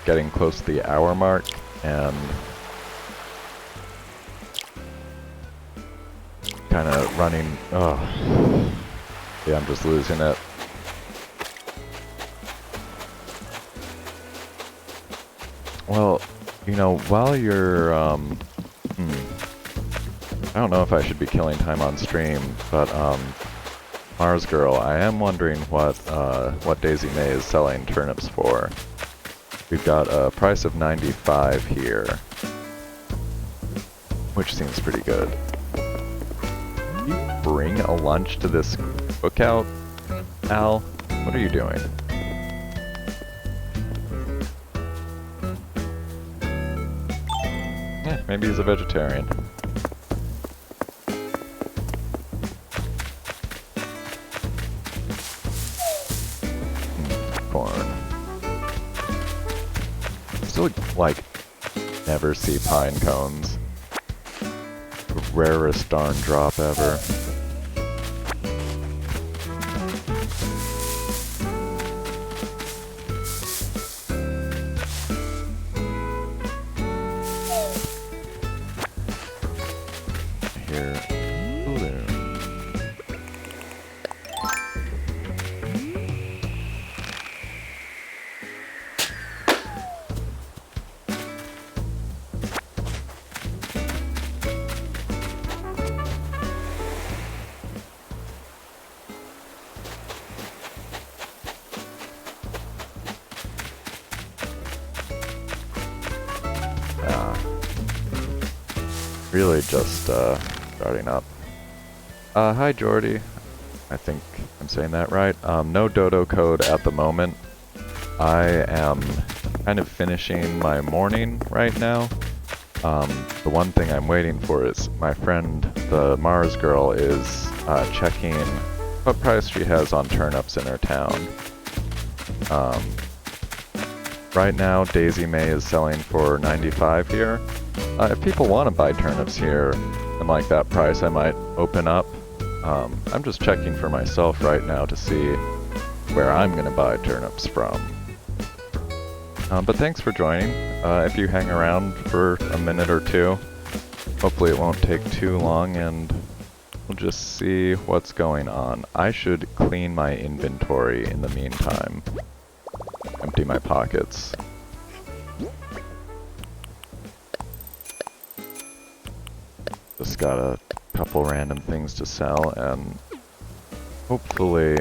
Getting close to the hour mark, and kind of running. Oh, yeah, I'm just losing it. Well, you know, while you're, I don't know if I should be killing time on stream, but, Mars Girl, I am wondering what Daisy May is selling turnips for. We've got a price of 95 here, which seems pretty good. Can you bring a lunch to this cookout, Al? What are you doing? Yeah, maybe he's a vegetarian. Corn. Still, like, never see pine cones. The rarest darn drop ever. Really just starting up. Hi Jordy. I think I'm saying that right. No dodo code at the moment. I am kind of finishing my morning right now. The one thing I'm waiting for is my friend, the Mars Girl, is checking what price she has on turnips in her town. Right now, Daisy May is selling for 95 here. If people want to buy turnips here and like that price, I might open up. I'm just checking for myself right now to see where I'm going to buy turnips from. But thanks for joining. If you hang around for a minute or two, hopefully it won't take too long and we'll just see what's going on. I should clean my inventory in the meantime. Empty my pockets. Just got a couple random things to sell, and hopefully,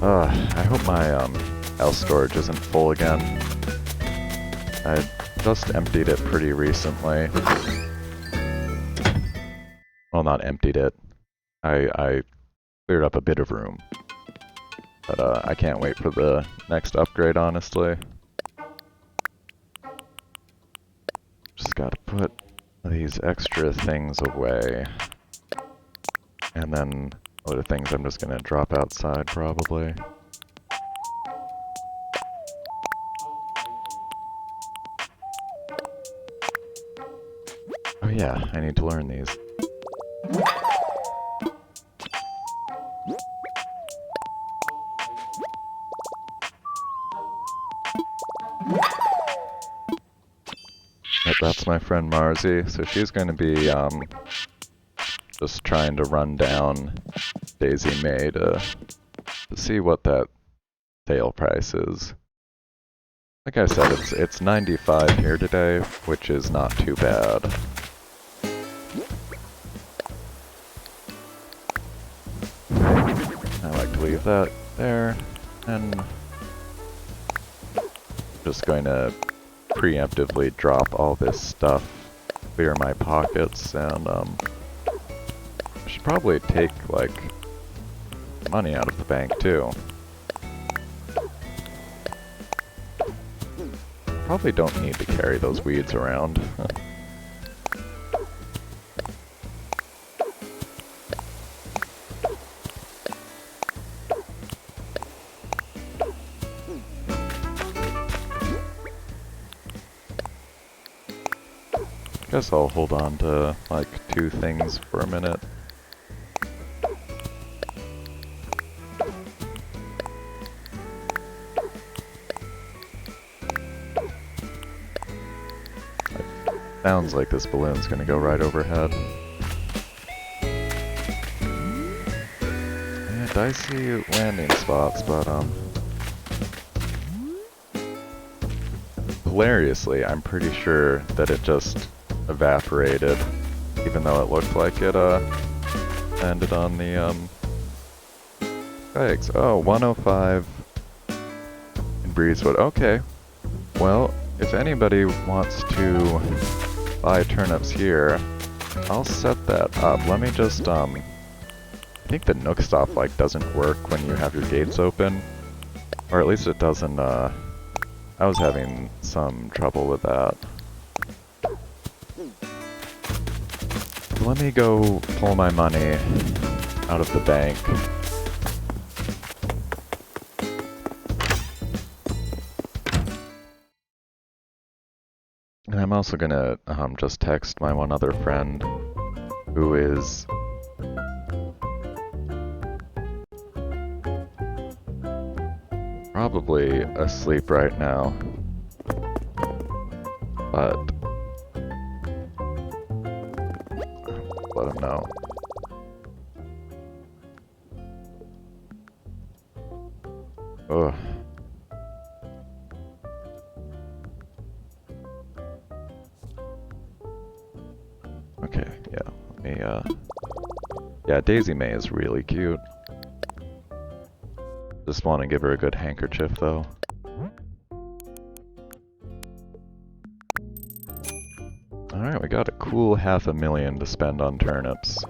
I hope my L storage isn't full again. I just emptied it pretty recently. Well, not emptied it. I cleared up a bit of room. But I can't wait for the next upgrade, honestly. Just gotta put these extra things away. And then other things I'm just gonna drop outside, probably. Oh yeah, I need to learn these. Yep, that's my friend Marzi. So she's going to be just trying to run down Daisy May to see what that sale price is. Like I said, it's 95 here today, which is not too bad. I like to leave that there, and just going to preemptively drop all this stuff, clear my pockets, and I should probably take like money out of the bank too. Probably don't need to carry those weeds around. Guess I'll hold on to like 2 things for a minute. Sounds like this balloon's gonna go right overhead. Yeah, dicey landing spots, but hilariously, I'm pretty sure that it just evaporated, even though it looked like it landed on the eggs. Oh, 105 in Breezewood. Okay. Well, if anybody wants to buy turnips here, I'll set that up. Let me just I think the Nook Stop like doesn't work when you have your gates open, or at least it doesn't. I was having some trouble with that. Let me go pull my money out of the bank. And I'm also gonna just text my one other friend who is probably asleep right now, but let him know. Ugh. Okay, yeah, let me, yeah, Daisy May is really cute. Just want to give her a good handkerchief, though. Alright, we got a cool $500,000 to spend on turnips.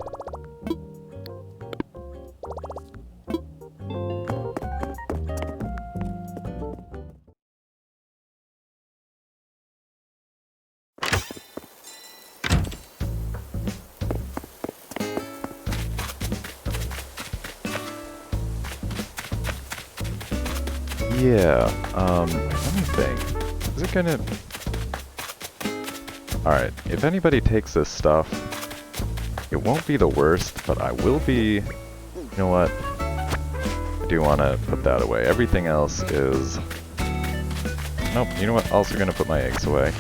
Yeah, let me think. Is it gonna... Alright, if anybody takes this stuff, it won't be the worst, but I will be... You know what? I do want to put that away. Everything else is... Nope, you know what? Also gonna put my eggs away.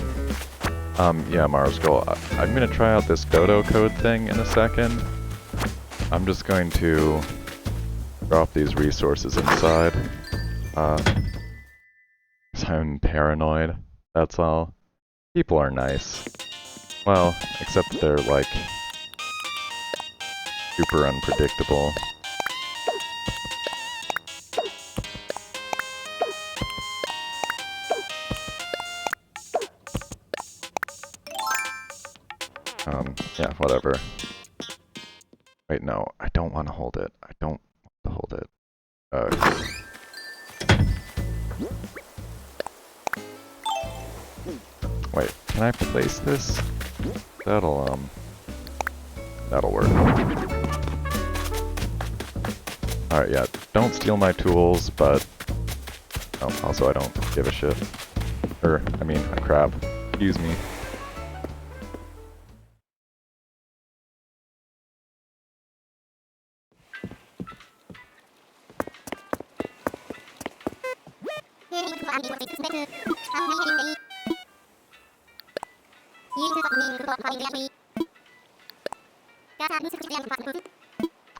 Yeah, Mars Goal. I'm gonna try out this Dodo code thing in a second. I'm just going to drop these resources inside. 'Cause I'm paranoid, that's all. People are nice. Well, except they're like super unpredictable. Yeah, whatever. Wait, no, I don't want to hold it. I don't want to hold it. Wait, can I place this? That'll work. Alright, yeah, don't steal my tools, but... Oh, also I don't give a shit. I mean, crap. Excuse me.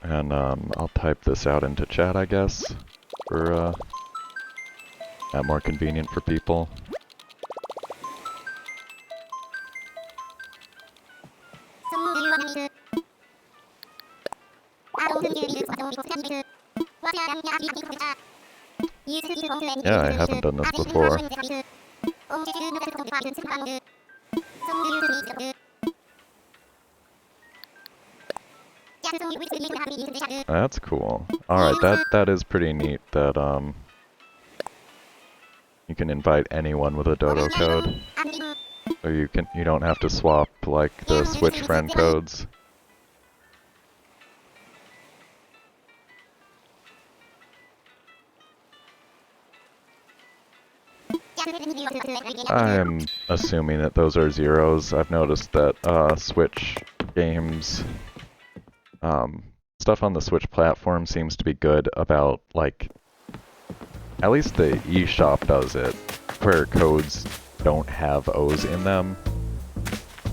And I'll type this out into chat, I guess, for that more convenient for people. Yeah, I haven't done this before. That's cool. Alright, that is pretty neat that you can invite anyone with a Dodo code. So you don't have to swap like the Switch friend codes. I'm assuming that those are zeros. I've noticed that Switch games, stuff on the Switch platform seems to be good about, like, at least the eShop does it, where codes don't have O's in them.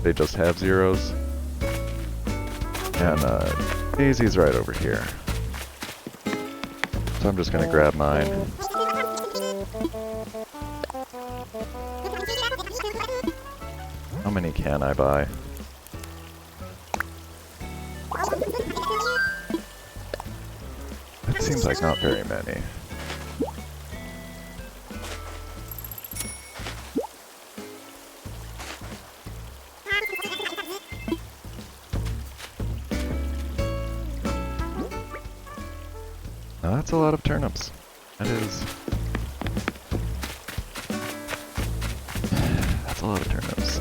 They just have zeros. And Daisy's right over here. So I'm just gonna grab mine. How many can I buy? It seems like not very many. Now that's a lot of turnips. That is... That's a lot of turnips.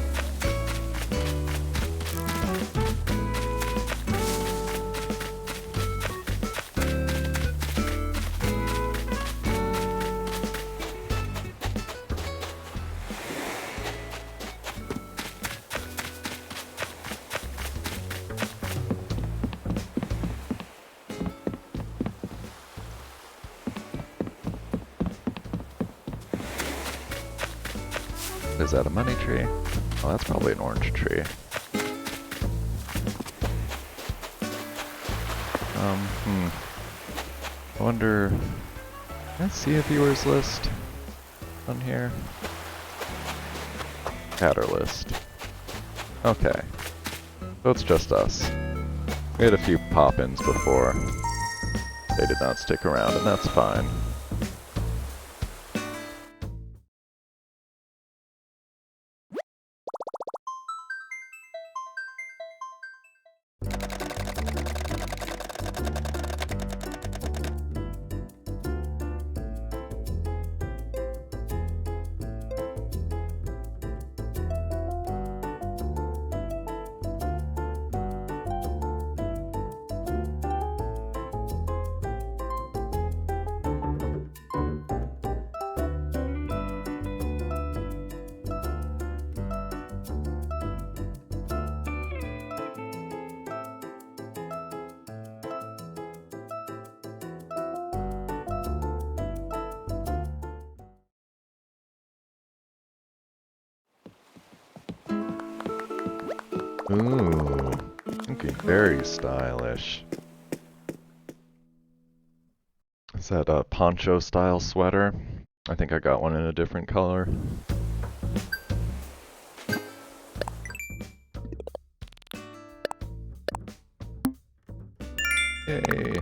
Is that a money tree? Oh, that's probably an orange tree. I wonder... Can I see a viewers list on here? Chatter list. Okay. So it's just us. We had a few pop-ins before. They did not stick around, and that's fine. Ooh, looking very stylish. Is that a poncho style sweater? I think I got one in a different color. Yay.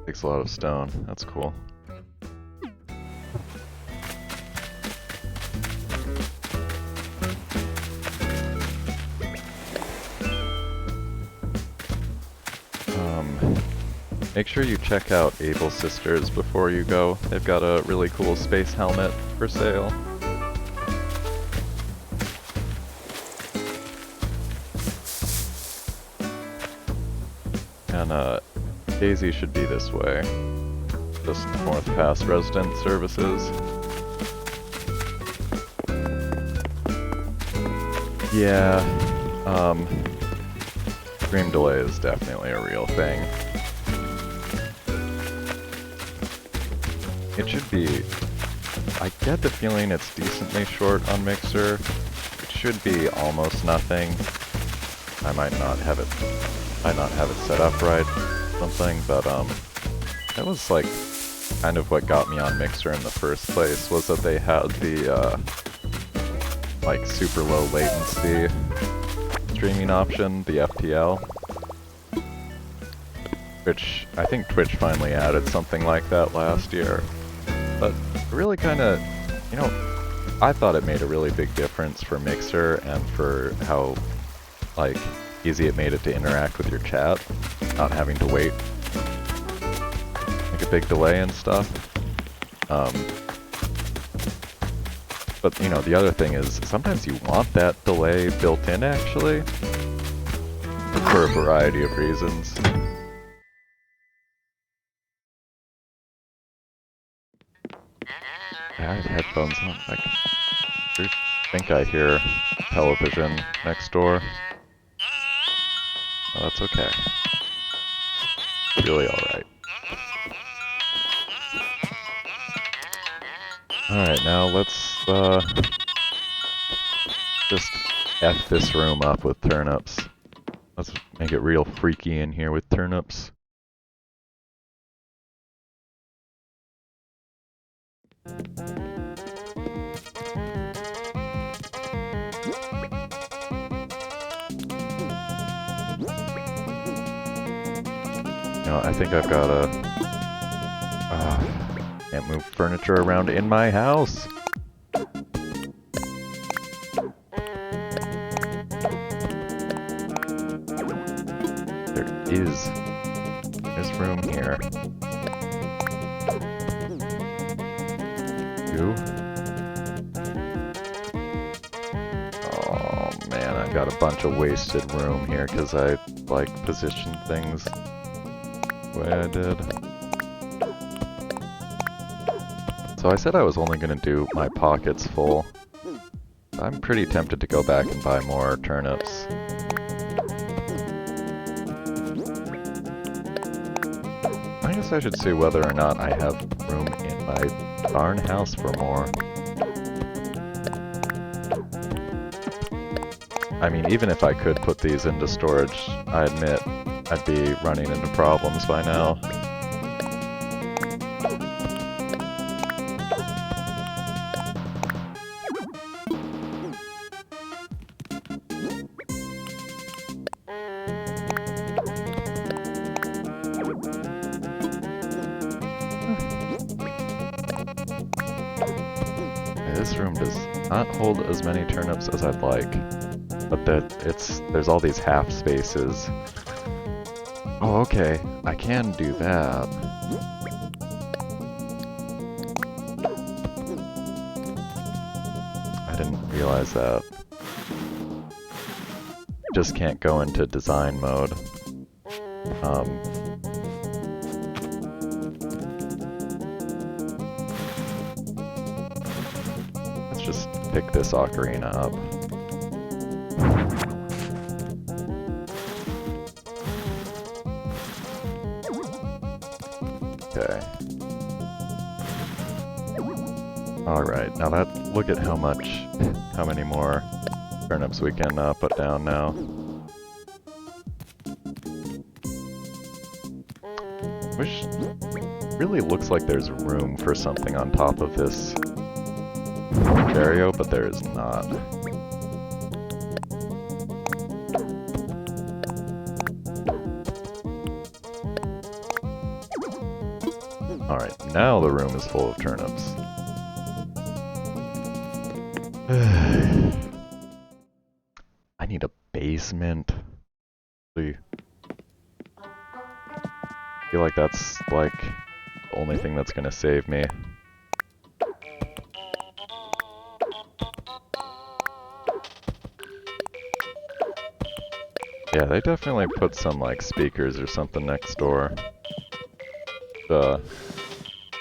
Takes a lot of stone. That's cool. Make sure you check out Able Sisters before you go. They've got a really cool space helmet for sale. And Daisy should be this way. Just north past resident services. Yeah, stream delay is definitely a real thing. It should be... I get the feeling it's decently short on Mixer. It should be almost nothing. I might not have it set up right, something, but that was like kind of what got me on Mixer in the first place, was that they had the like super low latency streaming option, the FTL, which I think Twitch finally added something like that last year. But really kind of, you know, I thought it made a really big difference for Mixer and for how, like, easy it made it to interact with your chat, not having to wait like a big delay and stuff. But, you know, the other thing is, sometimes you want that delay built in, actually, for a variety of reasons. I have headphones on. I think I hear television next door. Oh, that's okay. Really alright. Alright, now let's just F this room up with turnips. Let's make it real freaky in here with turnips. I think I've got a... can't move furniture around in my house! There's room here. You? Oh man, I've got a bunch of wasted room here because I, like, positioned things the way I did. So I said I was only going to do my pockets full. I'm pretty tempted to go back and buy more turnips. I guess I should see whether or not I have room in my barn house for more. I mean, even if I could put these into storage, I admit I'd be running into problems by now. This room does not hold as many turnips as I'd like, but there's all these half spaces. Oh, okay, I can do that. I didn't realize that. Just can't go into design mode. Let's just pick this ocarina up. Okay. Alright, now look at how many more turnips we can put down now. Which really looks like there's room for something on top of this stereo, but there is not. Alright, now the room is full of turnips. I need a basement. See. feel like that's, like, the only thing that's gonna save me. Yeah, they definitely put some, like, speakers or something next door. Yeah,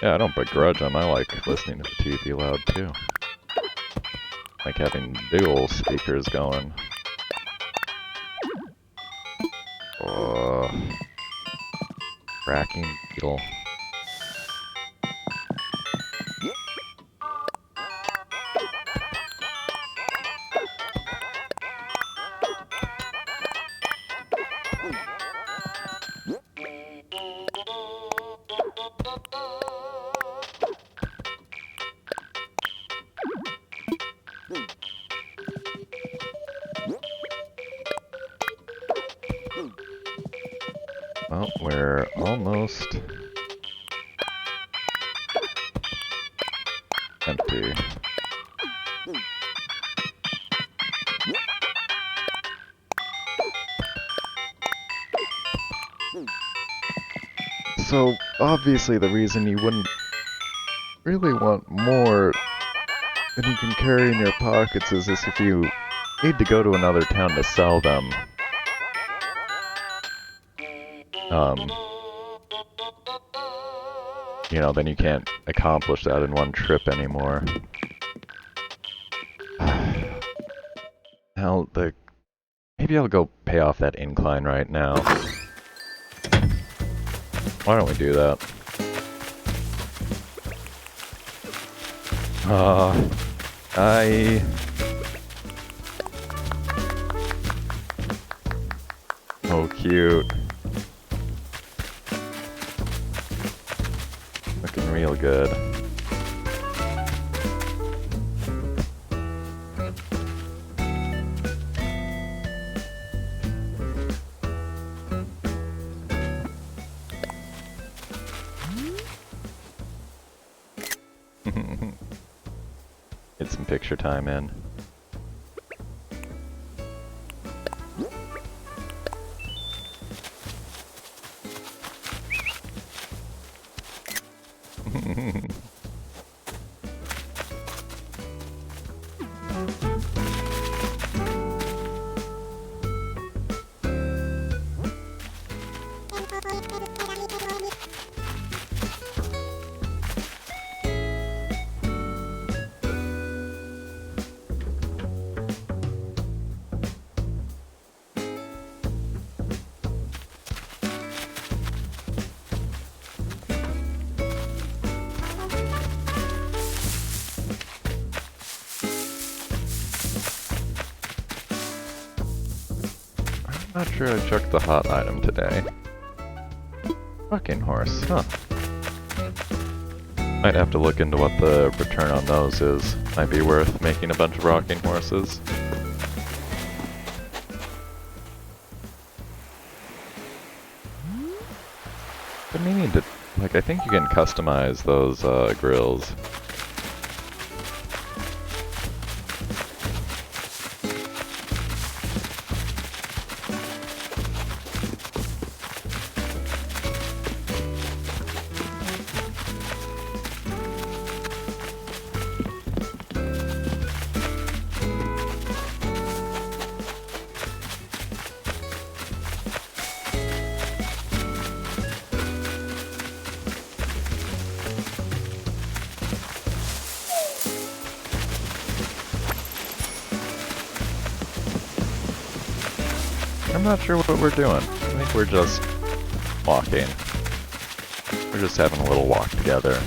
I don't begrudge them. I like listening to the TV loud, too. Like having big ol' speakers going. Oh, cracking beetle. Well, we're almost empty. So, obviously the reason you wouldn't really want more than you can carry in your pockets is if you need to go to another town to sell them. You know, then you can't accomplish that in one trip anymore. Now, maybe I'll go pay off that incline right now. Why don't we do that? Oh, cute. Looking real good. Get some picture time in. Not sure I checked the hot item today. Rocking horse, huh. Might have to look into what the return on those is. Might be worth making a bunch of rocking horses. Been meaning to, like, I think you can customize those grills. I'm not sure what we're doing. I think we're just walking. We're just having a little walk together.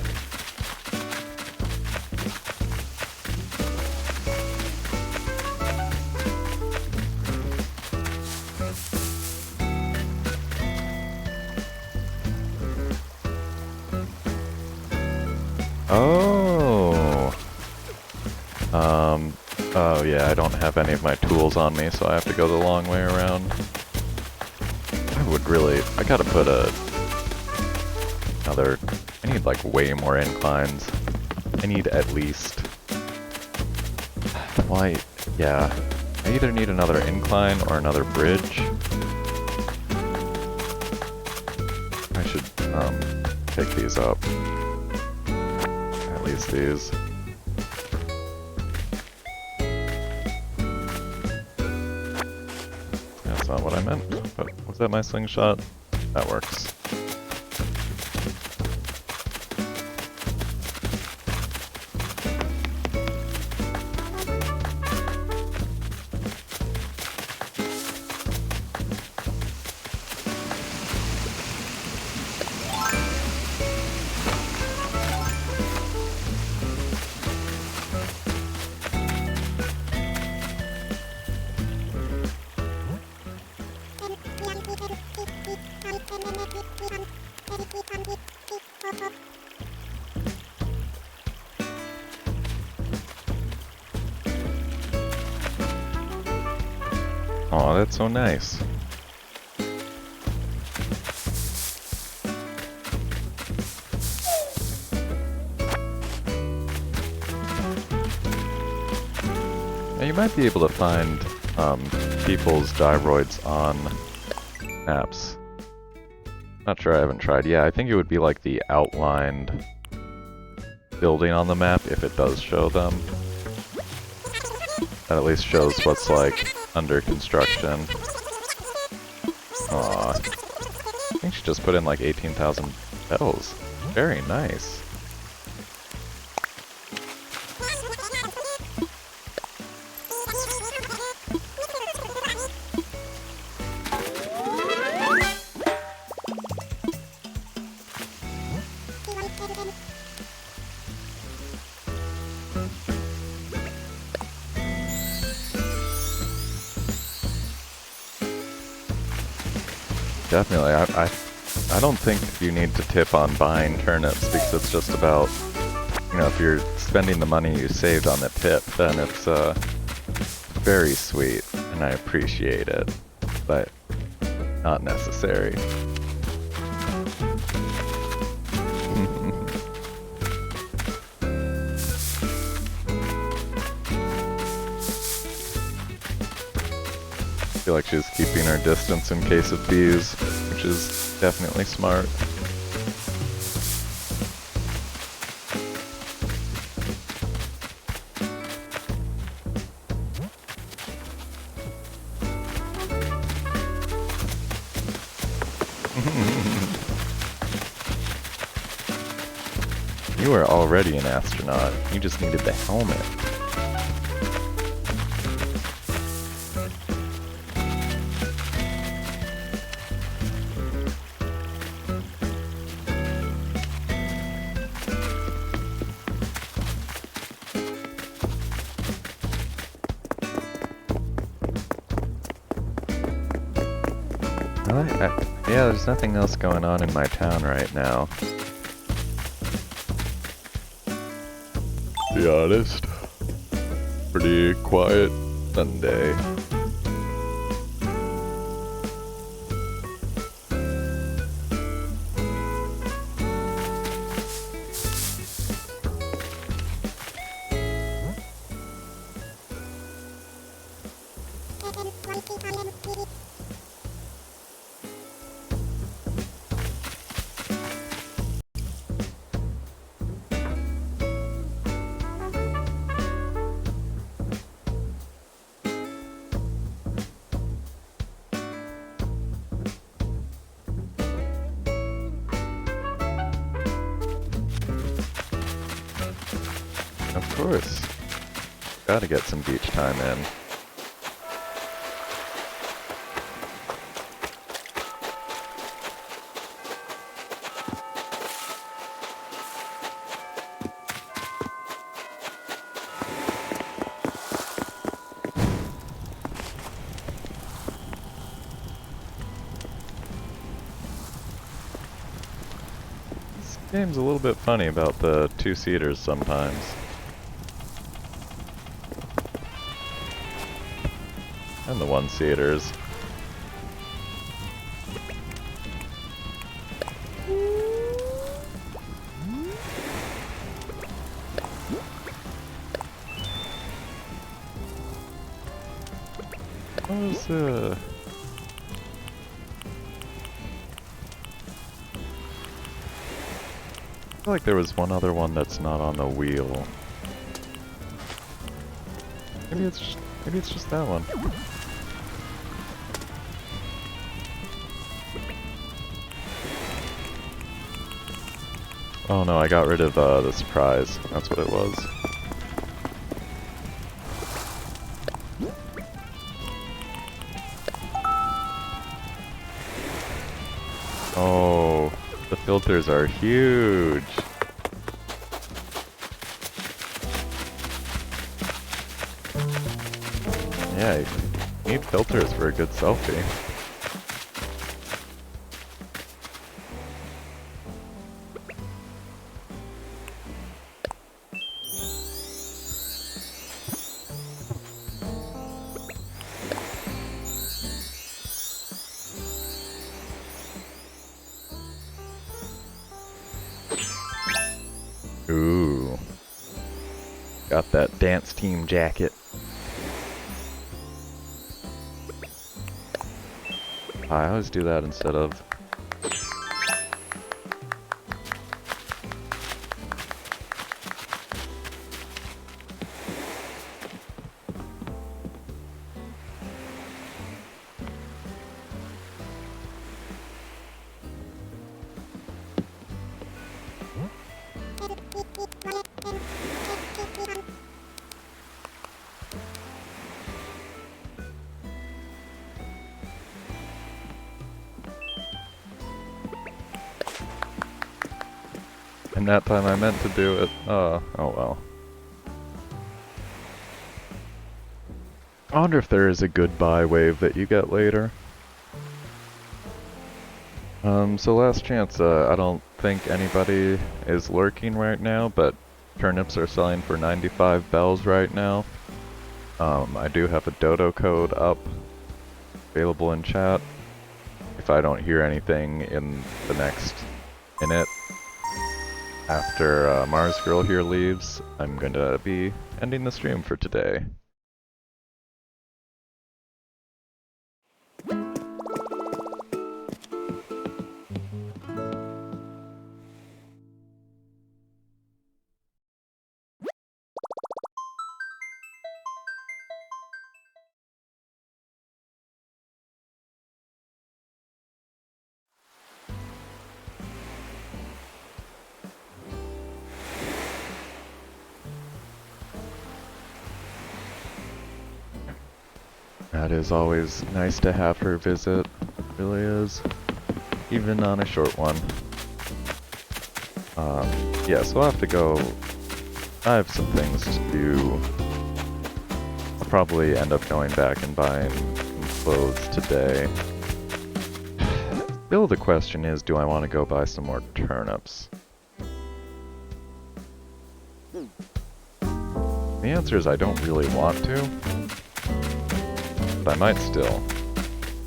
Oh. Oh yeah, I don't have any of my tools on me, so I have to go the long way around. I gotta put I need like way more inclines. I need at least, yeah, I either need another incline or another bridge. I should pick these up. At least these. That's not what I meant, but was that my slingshot? That works. Aw, that's so nice. Now you might be able to find people's gyroids on maps. Not sure, I haven't tried. Yeah, I think it would be like the outlined building on the map if it does show them. That at least shows what's like under construction. Aw. I think she just put in like 18,000 bells. Very nice. Definitely, I don't think you need to tip on buying turnips because it's just about, you know, if you're spending the money you saved on the tip, then it's very sweet and I appreciate it, but not necessary. I feel like she's keeping her distance in case of bees, which is definitely smart. You were already an astronaut. You just needed the helmet. Yeah, there's nothing else going on in my town right now. To be honest, pretty quiet Sunday. Of course. Gotta get some beach time in. This game's a little bit funny about the two-seaters sometimes. And the one-seaters. What was feel like there was one other one that's not on the wheel. Maybe it's just that one. Oh no, I got rid of the surprise. That's what it was. Oh, the filters are huge. Yeah, you need filters for a good selfie. Ooh. Got that dance team jacket. I always do that instead of... And that time I meant to do it. Oh well. I wonder if there is a goodbye wave that you get later. So last chance, I don't think anybody is lurking right now, but turnips are selling for 95 bells right now. I do have a dodo code up, available in chat. If I don't hear anything in the next minute after Mars Girl here leaves, I'm going to be ending the stream for today. That is always nice to have her visit, it really is, even on a short one. Yeah, so I'll have to go. I have some things to do. I'll probably end up going back and buying some clothes today. Still, the question is, do I want to go buy some more turnips? The answer is I don't really want to. But I might still.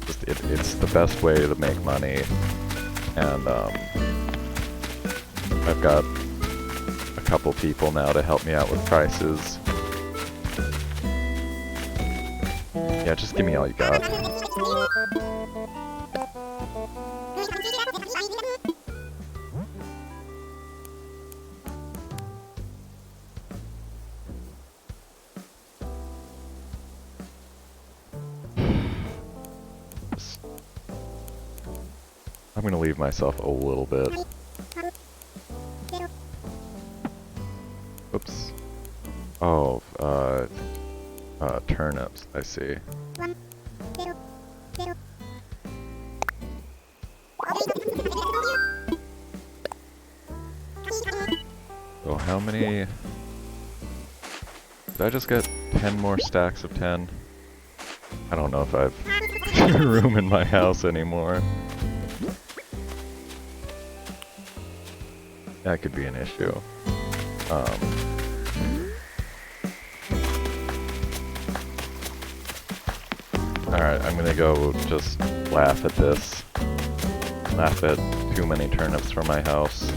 Just it's the best way to make money, and I've got a couple people now to help me out with prices. Yeah, just give me all you got. I'm gonna leave myself a little bit. Oops. Oh, turnips, I see. So how many... Did I just get 10 more stacks of 10? I don't know if I've room in my house anymore. That could be an issue. Alright, I'm gonna go just laugh at this. Laugh at too many turnips for my house.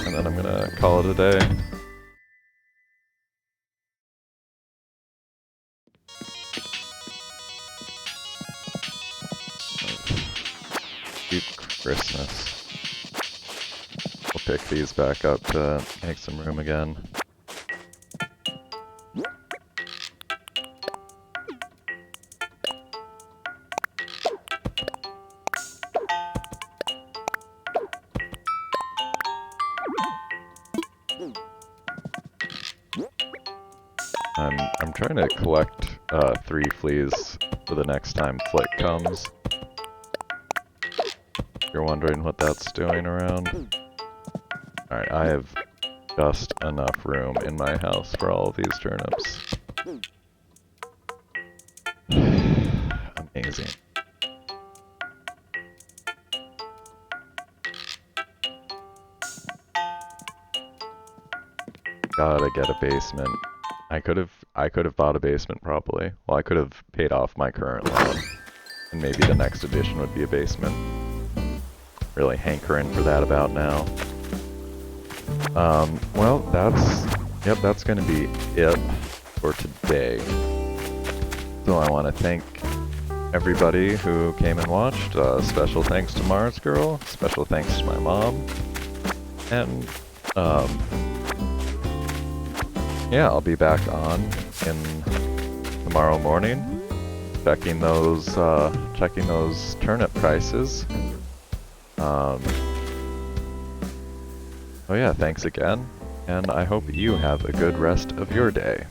And then I'm gonna call it a day. Deep Christmas. pick these back up to make some room again. I'm trying to collect 3 fleas for the next time Flick comes. If you're wondering what that's doing around. Alright, I have just enough room in my house for all of these turnips. Amazing. Gotta get a basement. I could have bought a basement probably. Well, I could have paid off my current loan, and maybe the next edition would be a basement. Really hankering for that about now. Well, that's gonna be it for today. So I want to thank everybody who came and watched. Special thanks to Mars Girl. Special thanks to my mom. And yeah, I'll be back on in tomorrow morning, checking those turnip prices. Oh yeah, thanks again, and I hope you have a good rest of your day.